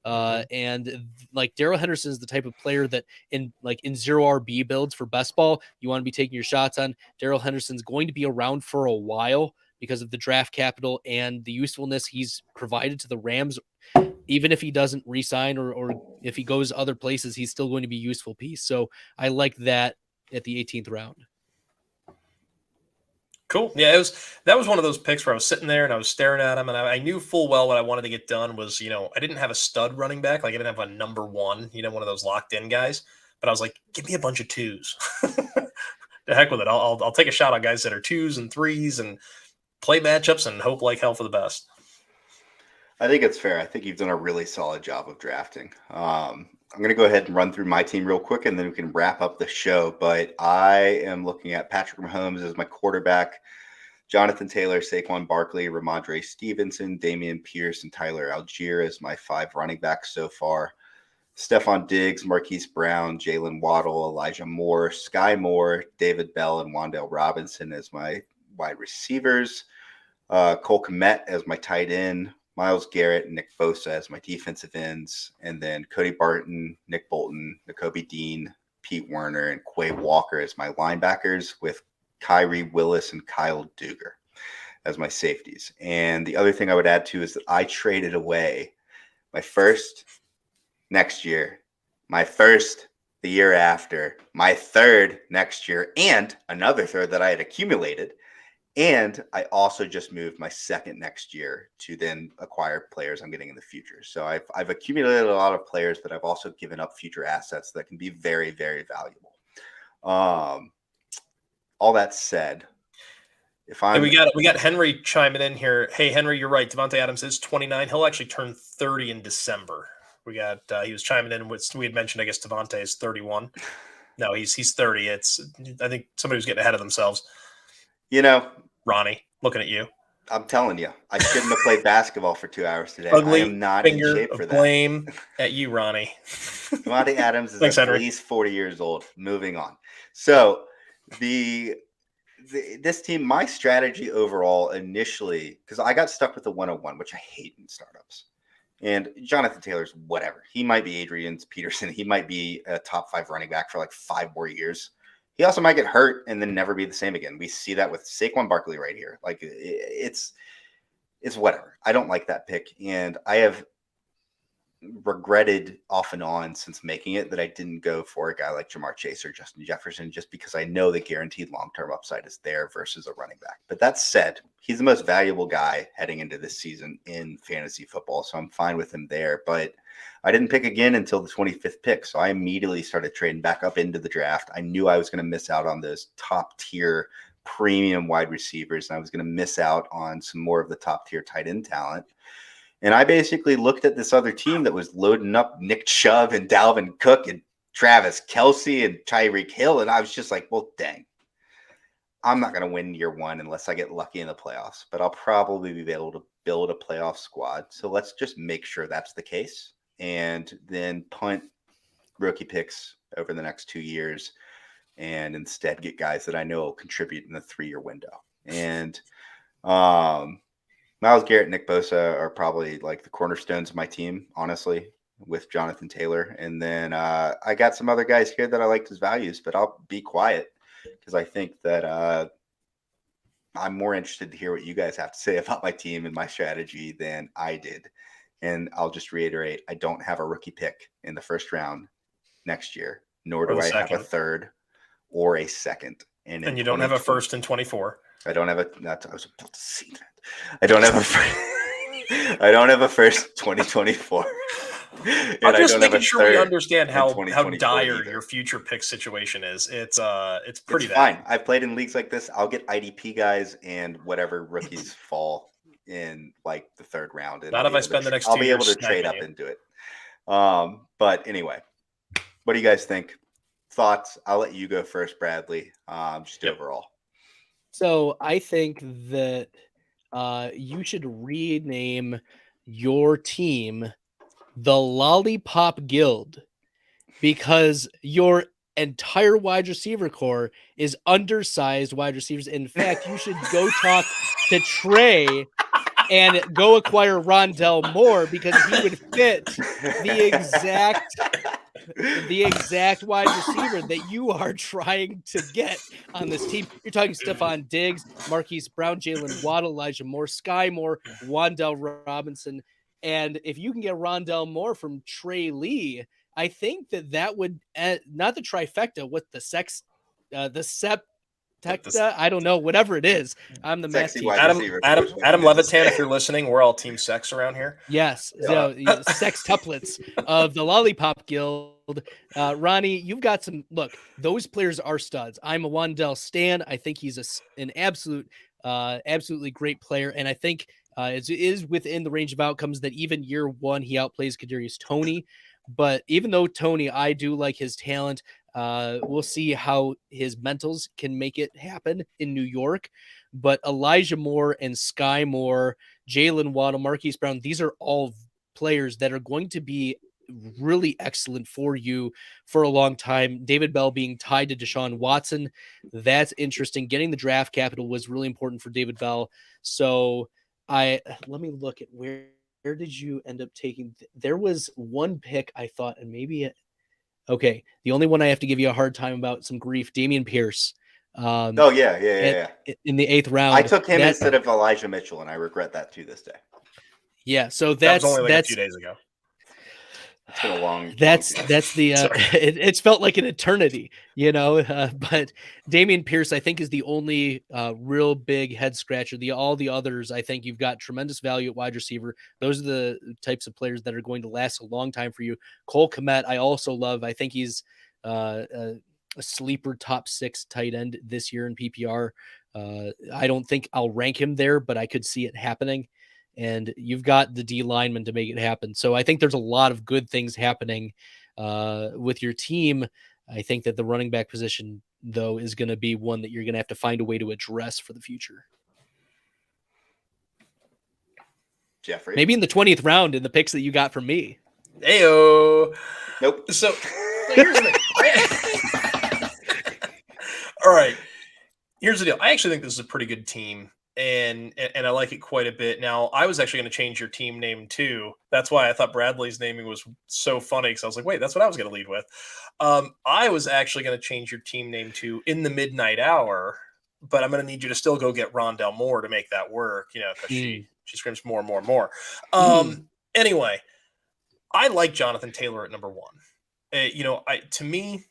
[SPEAKER 4] And like Darrell Henderson is the type of player that in zero RB builds for best ball, you want to be taking your shots on. Darrell Henderson's going to be around for a while because of the draft capital and the usefulness he's provided to the Rams. Even if he doesn't re-sign or if he goes other places, he's still going to be a useful piece. So I like that at the 18th round.
[SPEAKER 3] Cool. Yeah, that was one of those picks where I was sitting there and I was staring at him, and I knew full well what I wanted to get done was, I didn't have a stud running back. Like, I didn't have a number one, one of those locked in guys, but I was like, give me a bunch of 2s. The heck with it. I'll take a shot on guys that are 2s and 3s and play matchups and hope like hell for the best.
[SPEAKER 2] I think it's fair. I think you've done a really solid job of drafting. I'm going to go ahead and run through my team real quick, and then we can wrap up the show. But I am looking at Patrick Mahomes as my quarterback, Jonathan Taylor, Saquon Barkley, Ramondre Stevenson, Damian Pierce, and Tyler Algier as my 5 running backs so far. Stephon Diggs, Marquise Brown, Jalen Waddle, Elijah Moore, Sky Moore, David Bell, and Wan'Dale Robinson as my wide receivers. Cole Kmet as my tight end. Myles Garrett and Nick Bosa as my defensive ends. And then Cody Barton, Nick Bolton, Nakobe Dean, Pete Werner, and Quay Walker as my linebackers, with Kyrie Willis and Kyle Duggar as my safeties. And the other thing I would add to is that I traded away my first next year, my first the year after, my third next year, and another third that I had accumulated. And I also just moved my second next year to then acquire players I'm getting in the future. So I've accumulated a lot of players, but I've also given up future assets that can be very, very valuable. All that said,
[SPEAKER 3] we got Henry chiming in here. Hey, Henry, you're right. Devontae Adams is 29. He'll actually turn 30 in December. We got he was chiming in with, we had mentioned, I guess Devontae is 31. No, he's 30. I think somebody was getting ahead of themselves.
[SPEAKER 2] Ronnie,
[SPEAKER 3] looking at you.
[SPEAKER 2] I'm telling you, I shouldn't have played basketball for 2 hours today.
[SPEAKER 3] Ugly
[SPEAKER 2] I am not in shape for that.
[SPEAKER 3] Blame at you, Ronnie.
[SPEAKER 2] Devontae Adams is
[SPEAKER 3] Thanks,
[SPEAKER 2] at
[SPEAKER 3] Henry.
[SPEAKER 2] least 40 years old. Moving on. So this team, my strategy overall initially, because I got stuck with the 101, which I hate in startups. And Jonathan Taylor's whatever. He might be Adrian Peterson. He might be a top 5 running back for like 5 more years. He also might get hurt and then never be the same again. We see that with Saquon Barkley right here. Like it's whatever. I don't like that pick. And I have regretted off and on since making it that I didn't go for a guy like Jamar Chase or Justin Jefferson, just because I know the guaranteed long-term upside is there versus a running back. But that said, he's the most valuable guy heading into this season in fantasy football. So I'm fine with him there, but I didn't pick again until the 25th pick. So I immediately started trading back up into the draft. I knew I was going to miss out on those top tier premium wide receivers, and I was going to miss out on some more of the top tier tight end talent. And I basically looked at this other team that was loading up Nick Chubb and Dalvin Cook and Travis Kelce and Tyreek Hill. And I was just like, well, dang, I'm not going to win year one unless I get lucky in the playoffs, but I'll probably be able to build a playoff squad. So let's just make sure that's the case and then punt rookie picks over the next 2 years and instead get guys that I know will contribute in the 3-year window. And, Myles Garrett and Nick Bosa are probably like the cornerstones of my team, honestly, with Jonathan Taylor. And then I got some other guys here that I liked his values, but I'll be quiet because I think that I'm more interested to hear what you guys have to say about my team and my strategy than I did. And I'll just reiterate, I don't have a rookie pick in the first round next year, nor do I have a third or a second. And
[SPEAKER 3] you don't have a first in 24.
[SPEAKER 2] I don't have I was about to see that. I don't have a first 2024.
[SPEAKER 3] I'm just making sure we understand how dire
[SPEAKER 2] either.
[SPEAKER 3] Your future pick situation is. It's pretty bad.
[SPEAKER 2] Fine. I've played in leagues like this. I'll get IDP guys and whatever rookies fall in like the 3rd round. And
[SPEAKER 3] Not if I spend the next 2
[SPEAKER 2] years. I'll be able to trade up into it. But anyway, what do you guys think? Thoughts? I'll let you go first, Bradley. Overall.
[SPEAKER 4] So I think that you should rename your team the Lollipop Guild because your entire wide receiver core is undersized wide receivers. In fact, you should go talk to Trey and go acquire Rondell Moore because he would fit the exact wide receiver that you are trying to get on this team. You're talking Stephon Diggs, Marquise Brown, Jalen Waddle, Elijah Moore, Sky Moore, Wan'Dale Robinson. And if you can get Rondell Moore from Trey Lee, I think that would not the trifecta with the Tecta, I don't know, whatever it is. I'm the math
[SPEAKER 2] Sexy
[SPEAKER 4] teacher.
[SPEAKER 2] wide
[SPEAKER 3] Adam
[SPEAKER 2] receiver.
[SPEAKER 3] Adam
[SPEAKER 2] What
[SPEAKER 3] Adam
[SPEAKER 2] you meant to
[SPEAKER 3] Levitan, if
[SPEAKER 2] say.
[SPEAKER 3] you're listening, we're all team sex around here.
[SPEAKER 4] Yes,
[SPEAKER 3] Yeah.
[SPEAKER 4] the sextuplets of the Lollipop Guild. Ronnie, you've got some. Look, those players are studs. I'm a Wandell stan. I think he's an absolutely great player, and I think it is within the range of outcomes that even year one he outplays Kadarius Toney. But even though Toney, I do like his talent. We'll see how his mentals can make it happen in New York. But Elijah Moore and Sky Moore, Jalen Waddle, Marquise Brown, these are all players that are going to be really excellent for you for a long time. David Bell being tied to Deshaun Watson, that's interesting. Getting the draft capital was really important for David Bell. So let me look at where did you end up taking? There was one pick I thought, and maybe okay. The only one I have to give you a hard time about, some grief, Dameon Pierce.
[SPEAKER 2] Oh yeah.
[SPEAKER 4] In the 8th round.
[SPEAKER 2] I took him instead of Elijah Mitchell, and I regret that to this day.
[SPEAKER 4] Yeah, so
[SPEAKER 3] That was only like a few days ago.
[SPEAKER 2] It's been a long.
[SPEAKER 4] That's
[SPEAKER 2] long
[SPEAKER 4] the it's felt like an eternity, but Dameon Pierce, I think, is the only real big head scratcher. All the others, I think you've got tremendous value at wide receiver. Those are the types of players that are going to last a long time for you. Cole Kmet, I also love. I think he's a sleeper top 6 tight end this year in PPR. I don't think I'll rank him there, but I could see it happening. And you've got the D lineman to make it happen. So I think there's a lot of good things happening with your team. I think that the running back position, though, is going to be one that you're going to have to find a way to address for the future.
[SPEAKER 2] Jeffrey,
[SPEAKER 4] maybe in the 20th round in the picks that you got from me.
[SPEAKER 3] Ayo.
[SPEAKER 2] Nope.
[SPEAKER 3] So here's the thing. All right. Here's the deal. I actually think this is a pretty good team. And I like it quite a bit. Now, I was actually going to change your team name too. That's why I thought Bradley's naming was so funny, because I was like, wait, that's what I was going to lead with. I was actually going to change your team name to In the Midnight Hour, but I'm going to need you to still go get Rondell Moore to make that work, because she screams more. Anyway, I like Jonathan Taylor at number 1. To me,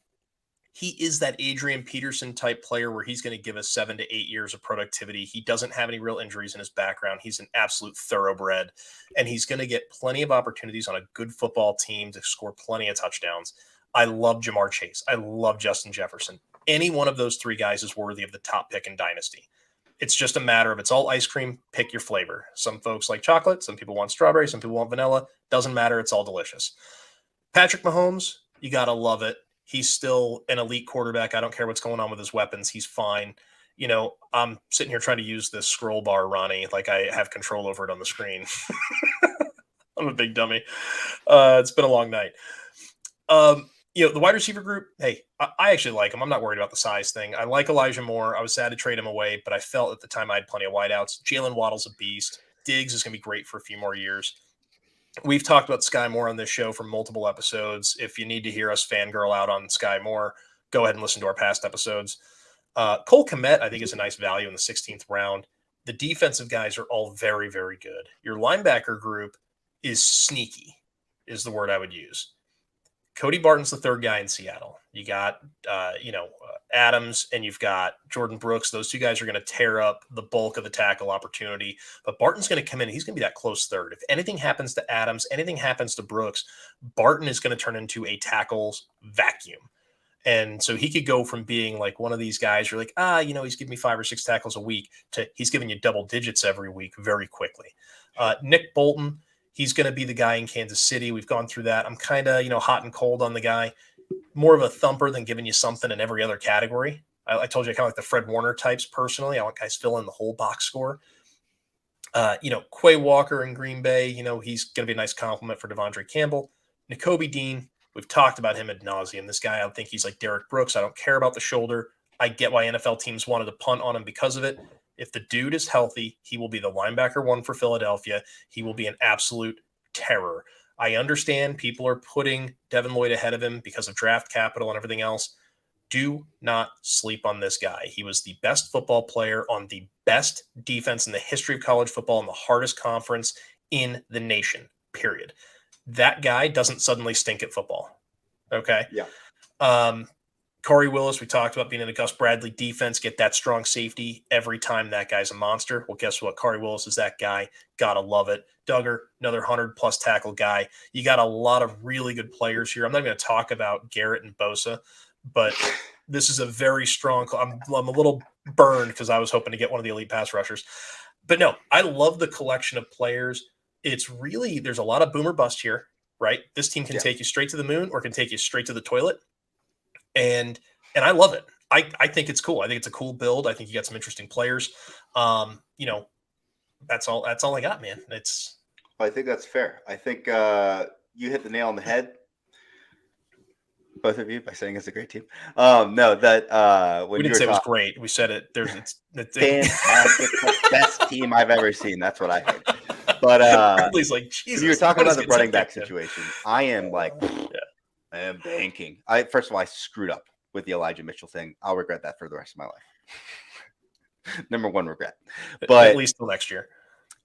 [SPEAKER 3] he is that Adrian Peterson type player where he's going to give us 7 to 8 years of productivity. He doesn't have any real injuries in his background. He's an absolute thoroughbred, and he's going to get plenty of opportunities on a good football team to score plenty of touchdowns. I love Jamar Chase. I love Justin Jefferson. Any one of those 3 guys is worthy of the top pick in Dynasty. It's just a matter of, it's all ice cream, pick your flavor. Some folks like chocolate. Some people want strawberry. Some people want vanilla. Doesn't matter. It's all delicious. Patrick Mahomes, you got to love it. He's still an elite quarterback. I don't care what's going on with his weapons. He's fine. I'm sitting here trying to use this scroll bar, Ronnie, like I have control over it on the screen. I'm a big dummy. It's been a long night. The wide receiver group, hey, I actually like him. I'm not worried about the size thing. I like Elijah Moore. I was sad to trade him away, but I felt at the time I had plenty of wideouts. Jalen Waddle's a beast. Diggs is going to be great for a few more years. We've talked about Sky Moore on this show for multiple episodes. If you need to hear us fangirl out on Sky Moore, go ahead and listen to our past episodes. Cole Kmet, I think, is a nice value in the 16th round. The defensive guys are all very, very good. Your linebacker group is sneaky, is the word I would use. Cody Barton's the 3rd guy in Seattle. You got, Adams, and you've got Jordan Brooks. Those 2 guys are going to tear up the bulk of the tackle opportunity. But Barton's going to come in. He's going to be that close 3rd. If anything happens to Adams, anything happens to Brooks, Barton is going to turn into a tackles vacuum. And so he could go from being like one of these guys, you're like, he's giving me 5 or 6 tackles a week, to he's giving you double digits every week very quickly. Nick Bolton, he's going to be the guy in Kansas City. We've gone through that. I'm kind of, hot and cold on the guy. More of a thumper than giving you something in every other category. I told you I kind of like the Fred Warner types personally. I want guys filling the whole box score. Quay Walker in Green Bay, he's going to be a nice compliment for Devondre Campbell. Nakobe Dean, we've talked about him ad nauseum. This guy, I think he's like Derek Brooks. I don't care about the shoulder. I get why NFL teams wanted to punt on him because of it. If the dude is healthy, he will be the linebacker 1 for Philadelphia. He will be an absolute terror. I understand people are putting Devin Lloyd ahead of him because of draft capital and everything else. Do not sleep on this guy. He was the best football player on the best defense in the history of college football in the hardest conference in the nation, period. That guy doesn't suddenly stink at football. Okay?
[SPEAKER 2] Yeah.
[SPEAKER 3] Corey Willis, we talked about being in the Gus Bradley defense, get that strong safety every time that guy's a monster. Well, guess what? Corey Willis is that guy. Gotta love it. Duggar, another 100-plus tackle guy. You got a lot of really good players here. I'm not going to talk about Garrett and Bosa, but this is a very strong – I'm a little burned because I was hoping to get one of the elite pass rushers. But no, I love the collection of players. It's really – there's a lot of boomer bust here, right? This team can take you straight to the moon or can take you straight to the toilet. And I love it. I think it's cool. I think it's a cool build. I think you got some interesting players. That's all I got, man.
[SPEAKER 2] I think that's fair. I think you hit the nail on the head, both of you, by saying it's a great team. When
[SPEAKER 3] we didn't say it was great. We said it. It's
[SPEAKER 2] fantastic, the best team I've ever seen. That's what I heard. But
[SPEAKER 3] Bradley's like, Jesus.
[SPEAKER 2] You were talking about the running back situation. I am like, I am banking. First of all, I screwed up with the Elijah Mitchell thing. I'll regret that for the rest of my life. Number one regret. But
[SPEAKER 3] at least till next year.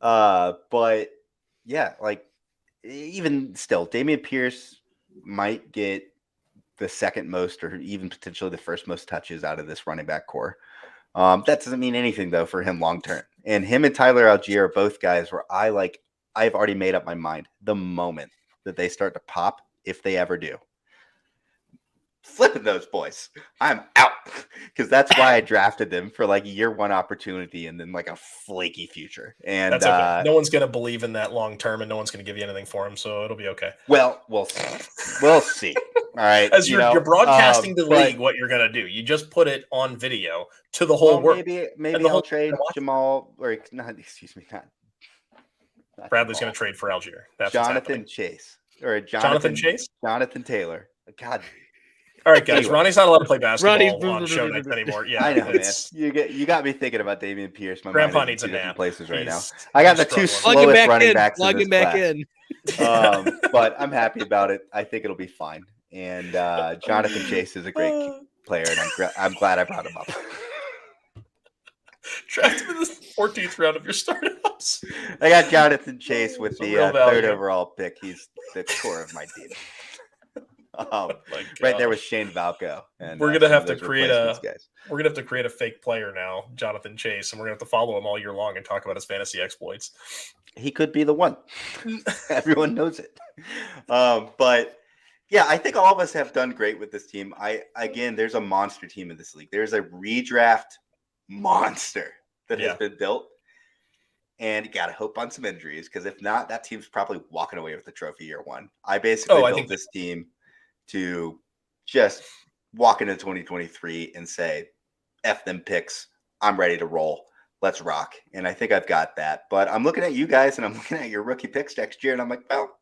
[SPEAKER 2] But yeah, like even still, Dameon Pierce might get the second most or even potentially the first most touches out of this running back core. That doesn't mean anything though for him long term. And him and Tyler Algier are both guys where I've already made up my mind the moment that they start to pop, if they ever do. Flipping those boys, I'm out, because that's why I drafted them for like year one opportunity and then like a flaky future. And
[SPEAKER 3] that's okay. No one's gonna believe in that long term, and no one's gonna give you anything for him, so it'll be okay.
[SPEAKER 2] Well, we'll see. All right,
[SPEAKER 3] as you're broadcasting the league, what you're gonna do? You just put it on video to the whole world.
[SPEAKER 2] Maybe I'll trade Jamal, or not. Excuse me, not
[SPEAKER 3] Bradley's gonna trade for Algier. That's
[SPEAKER 2] Jonathan Chase or
[SPEAKER 3] Jonathan Chase,
[SPEAKER 2] Jonathan Taylor. God.
[SPEAKER 3] All right, guys. Anyway. Ronnie's not allowed to play basketball on show nights anymore. Yeah,
[SPEAKER 2] I know, man. You got me thinking about Dameon Pierce. My
[SPEAKER 3] Grandpa needs a nap.
[SPEAKER 2] Places right now. I got the two slowest running backs in this class. But I'm happy about it. I think it'll be fine. And Jonathan Chase is a great player, and I'm glad I brought him up.
[SPEAKER 3] Draft him in the 14th round of your startups.
[SPEAKER 2] I got Jonathan Chase with the third overall pick. He's the core of my team. Right there with Shane Valco, and
[SPEAKER 3] we're gonna have to create a fake player now, Jonathan Chase, and we're gonna have to follow him all year long and talk about his fantasy exploits.
[SPEAKER 2] He could be the one. Everyone knows it. But yeah, I think all of us have done great with this team. There's a monster team in this league. There's a redraft monster that has been built, and you got to hope on some injuries, because if not, that team's probably walking away with the trophy year one. I basically built this team to just walk into 2023 and say, F them picks. I'm ready to roll. Let's rock. And I think I've got that. But I'm looking at you guys and I'm looking at your rookie picks next year, and I'm like, well,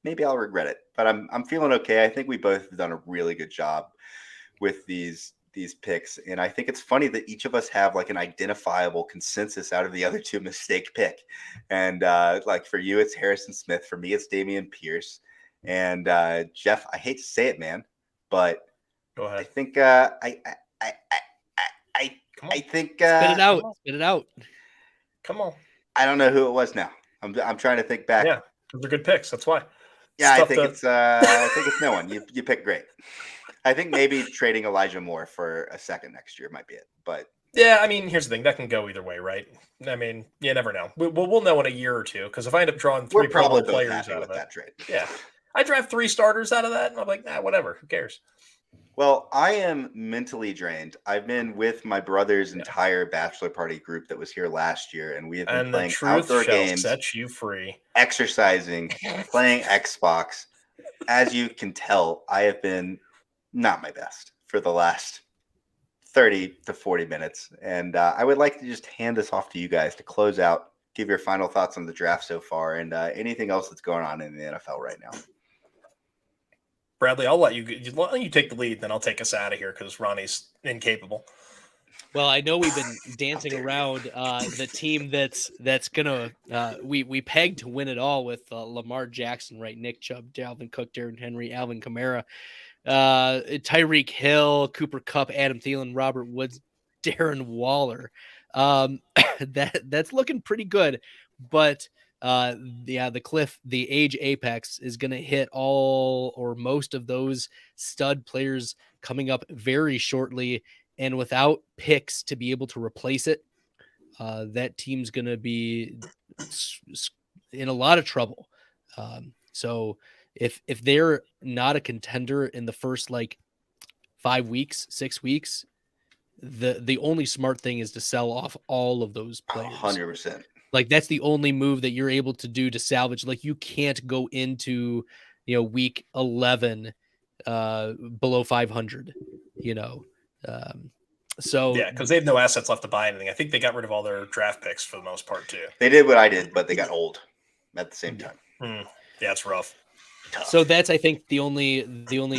[SPEAKER 2] maybe I'll regret it. But I'm feeling okay. I think we both have done a really good job with these picks. And I think it's funny that each of us have like an identifiable consensus out of the other two mistake pick. And like for you, it's Harrison Smith. For me, it's Dameon Pierce. And Jeff, I hate to say it, man, but
[SPEAKER 3] go ahead.
[SPEAKER 2] I think I think
[SPEAKER 4] spit it out.
[SPEAKER 3] Come on.
[SPEAKER 2] I don't know who it was now. I'm trying to think back.
[SPEAKER 3] Yeah, they're good picks. That's why.
[SPEAKER 2] Yeah, I think it's no one. You picked great. I think maybe trading Elijah Moore for a second next year might be it. But
[SPEAKER 3] yeah, I mean, here's the thing. That can go either way, right? I mean, you never know. We'll know in a year or two, because if I end up drawing three probably players out of that trade. Yeah. I draft 3 starters out of that, and I'm like, whatever. Who cares?
[SPEAKER 2] Well, I am mentally drained. I've been with my brother's entire bachelor party group that was here last year, and we have been playing outdoor games,
[SPEAKER 3] set you free,
[SPEAKER 2] exercising, playing Xbox. As you can tell, I have been not my best for the last 30 to 40 minutes, and I would like to just hand this off to you guys to close out, give your final thoughts on the draft so far, and anything else that's going on in the NFL right now.
[SPEAKER 3] Bradley, I'll let you take the lead, then I'll take us out of here because Ronnie's incapable.
[SPEAKER 4] Well, I know we've been dancing around the team that's gonna we pegged to win it all with Lamar Jackson, right? Nick Chubb, Dalvin Cook, Derrick Henry, Alvin Kamara, Tyreek Hill, Cooper Kupp, Adam Thielen, Robert Woods, Darren Waller. That's looking pretty good, but the age apex is going to hit all or most of those stud players coming up very shortly. And without picks to be able to replace it, that team's going to be in a lot of trouble. So if they're not a contender in the first like 5 weeks, 6 weeks, the only smart thing is to sell off all of those players.
[SPEAKER 2] 100%.
[SPEAKER 4] Like that's the only move that you're able to do to salvage. Like you can't go into, week 11 below 500, so
[SPEAKER 3] yeah, because they have no assets left to buy anything. I think they got rid of all their draft picks for the most part too.
[SPEAKER 2] They did what I did, but they got old at the same time.
[SPEAKER 3] Yeah, it's rough.
[SPEAKER 2] Tough.
[SPEAKER 4] So that's, I think, the only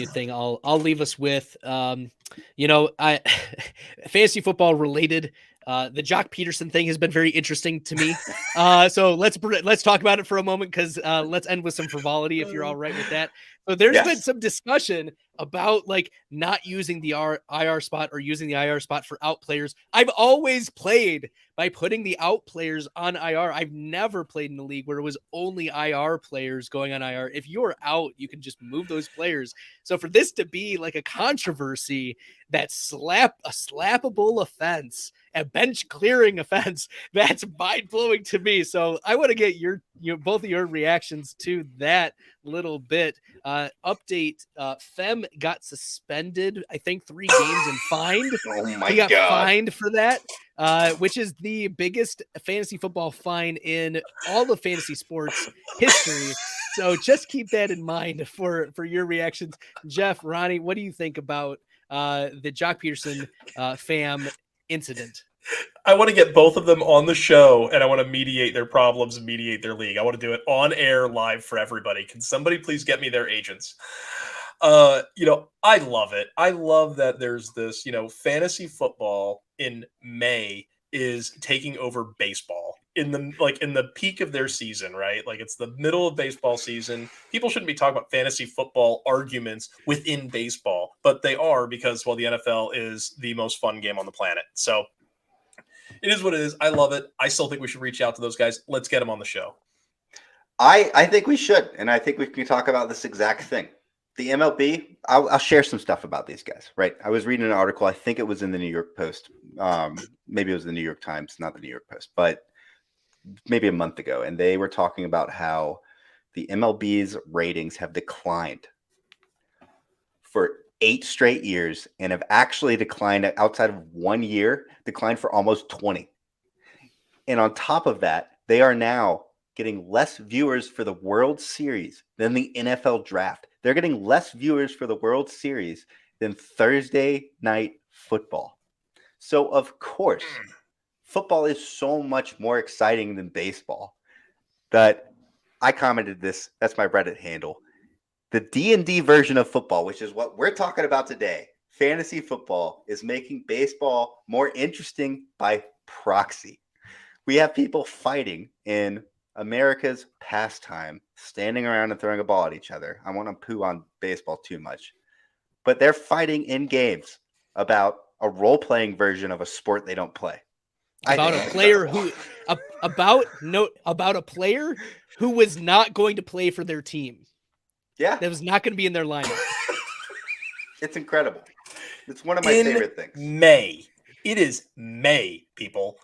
[SPEAKER 4] thing I'll leave us with. I fantasy football related. The Jock Peterson thing has been very interesting to me. So let's talk about it for a moment, because let's end with some frivolity if you're all right with that. So there's been some discussion about like not using the IR spot or using the IR spot for out players. I've always played by putting the out players on IR. I've never played in a league where it was only IR players going on IR. If you're out, you can just move those players. So for this to be like a controversy, that a slappable offense, a bench clearing offense, that's mind blowing to me. So I want to get both of your reactions to that little bit. Update: Fem got suspended, I think 3 games and fined.
[SPEAKER 2] Oh my
[SPEAKER 4] He got
[SPEAKER 2] God.
[SPEAKER 4] fined for that, which is the biggest fantasy football fine in all of fantasy sports history. So just keep that in mind for your reactions. Jeff, Ronnie, what do you think about the Jock Peterson fam incident?
[SPEAKER 3] I want to get both of them on the show, and I want to mediate their problems and mediate their league. I want to do it on air live for everybody. Can somebody please get me their agents? I love it. I love that there's this, fantasy football in May is taking over baseball in the peak of their season, right? Like it's the middle of baseball season. People shouldn't be talking about fantasy football arguments within baseball, but they are, because, well, the NFL is the most fun game on the planet. So it is what it is. I love it. I still think we should reach out to those guys. Let's get them on the show.
[SPEAKER 2] I think we should, and I think we can talk about this exact thing. The MLB, I'll share some stuff about these guys, right? I was reading an article, I think it was in the New York Post. Maybe it was the New York Times, not the New York Post, but maybe a month ago. And they were talking about how the MLB's ratings have declined for 8 straight years and have actually declined outside of 1 year, declined for almost 20. And on top of that, they are now getting less viewers for the World Series than the NFL draft. They're getting less viewers for the World Series than Thursday night football. So, of course, football is so much more exciting than baseball that I commented this. That's my Reddit handle. The D&D version of football, which is what we're talking about today, fantasy football, is making baseball more interesting by proxy. We have people fighting in America's pastime, standing around and throwing a ball at each other. I want to poo on baseball too much. But they're fighting in games about a role-playing version of a sport they don't play.
[SPEAKER 4] About a player who was not going to play for their team.
[SPEAKER 2] Yeah.
[SPEAKER 4] That was not going to be in their lineup.
[SPEAKER 2] It's incredible. It's one of my favorite things.
[SPEAKER 3] May. It is May, people.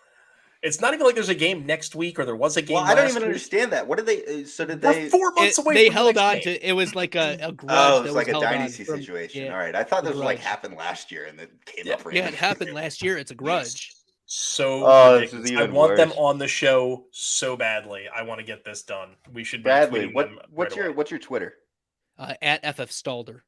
[SPEAKER 3] It's not even like there's a game next week or there was a game last week.
[SPEAKER 2] I don't even understand that. What did they? So did
[SPEAKER 3] We're
[SPEAKER 2] they?
[SPEAKER 3] 4 months away.
[SPEAKER 4] They
[SPEAKER 3] from
[SPEAKER 4] held
[SPEAKER 3] the
[SPEAKER 4] on
[SPEAKER 3] next
[SPEAKER 4] to
[SPEAKER 3] game.
[SPEAKER 4] it. Was like a grudge.
[SPEAKER 2] Oh,
[SPEAKER 4] that
[SPEAKER 2] it's like a
[SPEAKER 4] held on
[SPEAKER 2] dynasty
[SPEAKER 4] from-
[SPEAKER 2] situation.
[SPEAKER 4] yeah,
[SPEAKER 2] All right, I thought this was like
[SPEAKER 4] grudge.
[SPEAKER 2] happened last year and it came up.
[SPEAKER 4] Yeah, it happened last year. It's a grudge.
[SPEAKER 3] So
[SPEAKER 2] this is
[SPEAKER 3] ridiculous. I
[SPEAKER 2] even
[SPEAKER 3] want them
[SPEAKER 2] worse.
[SPEAKER 3] on the show so badly. I want to get this done. We should be
[SPEAKER 2] Bradley,
[SPEAKER 3] tweeting them
[SPEAKER 2] what's
[SPEAKER 3] right away.
[SPEAKER 2] your Twitter?
[SPEAKER 4] At FF Stalder.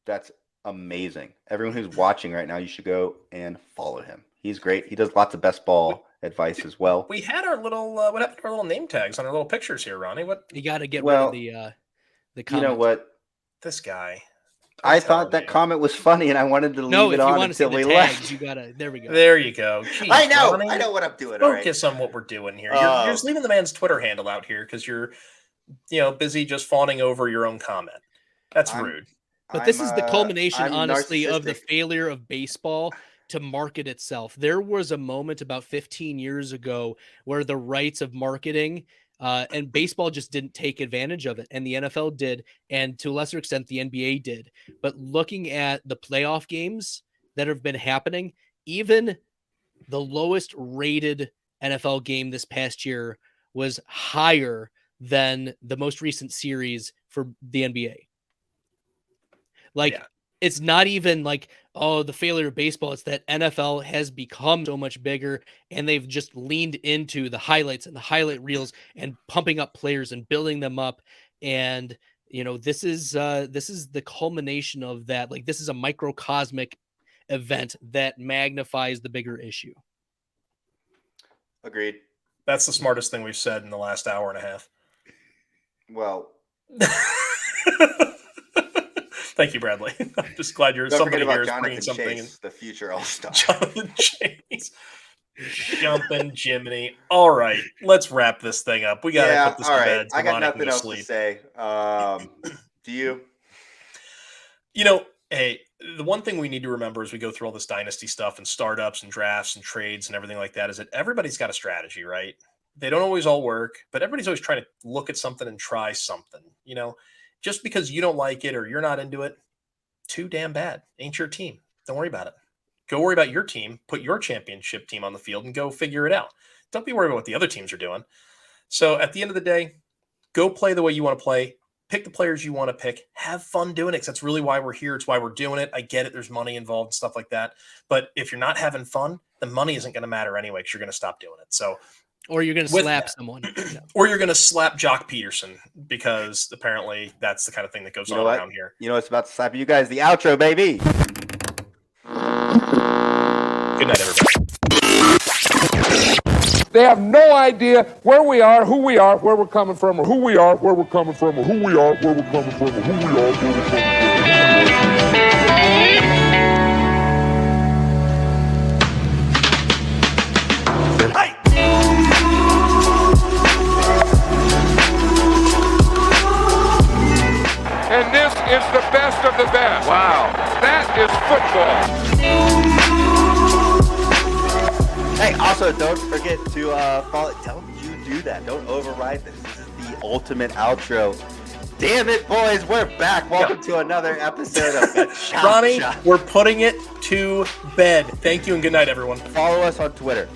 [SPEAKER 2] That's amazing. Everyone who's watching right now, you should go and follow him. He's great. He does lots of best ball advice as well.
[SPEAKER 3] We had our little what happened to our little name tags on our little pictures here, Ronnie? What
[SPEAKER 4] You got to get rid of the comment.
[SPEAKER 2] You know what?
[SPEAKER 3] this guy?
[SPEAKER 2] I thought that comment was funny, and I wanted to
[SPEAKER 4] No,
[SPEAKER 2] leave
[SPEAKER 4] if
[SPEAKER 2] it
[SPEAKER 4] you
[SPEAKER 2] on
[SPEAKER 4] want to see
[SPEAKER 2] until
[SPEAKER 4] the
[SPEAKER 2] we
[SPEAKER 4] tags,
[SPEAKER 2] left.
[SPEAKER 4] you gotta. There we go.
[SPEAKER 3] There you go. Jeez,
[SPEAKER 2] I know
[SPEAKER 3] Ronnie,
[SPEAKER 2] what I'm doing. All right.
[SPEAKER 3] Focus on what we're doing here. You're just leaving the man's Twitter handle out here because you're, busy just fawning over your own comment. That's rude.
[SPEAKER 4] But this is the culmination,
[SPEAKER 2] I'm
[SPEAKER 4] honestly, of the
[SPEAKER 2] narcissistic.
[SPEAKER 4] failure of baseball to market itself. There was a moment about 15 years ago where the rights of marketing And baseball just didn't take advantage of it. And the NFL did. And to a lesser extent, the NBA did. But looking at the playoff games that have been happening, even the lowest rated NFL game this past year was higher than the most recent series for the NBA. Like,
[SPEAKER 3] Yeah.
[SPEAKER 4] It's not even like, oh, the failure of baseball. It's that NFL has become so much bigger, and they've just leaned into the highlights and the highlight reels and pumping up players and building them up. And, this is the culmination of that. Like, this is a microcosmic event that magnifies the bigger issue.
[SPEAKER 2] Agreed.
[SPEAKER 3] That's the smartest thing we've said in the last hour and a half.
[SPEAKER 2] Well,
[SPEAKER 3] thank you, Bradley. I'm just glad
[SPEAKER 2] don't
[SPEAKER 3] somebody
[SPEAKER 2] forget
[SPEAKER 3] here
[SPEAKER 2] about
[SPEAKER 3] is bringing
[SPEAKER 2] Jonathan
[SPEAKER 3] something.
[SPEAKER 2] Chase, the future All-Star.
[SPEAKER 3] Jonathan Chase. Jumping Jiminy. All right, let's wrap this thing up. We got to put this to bed.
[SPEAKER 2] I got
[SPEAKER 3] Ronnie
[SPEAKER 2] nothing
[SPEAKER 3] can
[SPEAKER 2] else
[SPEAKER 3] sleep.
[SPEAKER 2] to say. Do you?
[SPEAKER 3] Hey, the one thing we need to remember as we go through all this dynasty stuff and startups and drafts and trades and everything like that is that everybody's got a strategy, right? They don't always all work, but everybody's always trying to look at something and try something. Just because you don't like it or you're not into it, too damn bad. Ain't your team. Don't worry about it. Go worry about your team, put your championship team on the field and go figure it out. Don't be worried about what the other teams are doing. So at the end of the day, go play the way you want to play. Pick the players you want to pick. Have fun doing it, because that's really why we're here. It's why we're doing it. I get it. There's money involved and stuff like that. But if you're not having fun, the money isn't going to matter anyway, because you're going to stop doing it. So,
[SPEAKER 4] or you're going to slap someone.
[SPEAKER 3] Or you're going to slap Jock Peterson, because apparently that's the kind of thing that goes on around here.
[SPEAKER 2] You know what's about to slap you guys? The outro, baby.
[SPEAKER 3] Good night, everybody.
[SPEAKER 1] They have no idea where we are, who we are, where we're coming from, or who we are, where we're coming from, or who we are, where we're coming from, or who we are, where we're coming from.
[SPEAKER 3] Hey!
[SPEAKER 1] And this is the best of the best. Wow. That is football.
[SPEAKER 2] Hey, also, don't forget to follow. Don't you do that. Don't override this. This is the ultimate outro. Damn it, boys. We're back. Welcome to another episode of the Chop
[SPEAKER 3] Ronnie,
[SPEAKER 2] Shop.
[SPEAKER 3] we're putting it to bed. Thank you and good night, everyone.
[SPEAKER 2] Follow us on Twitter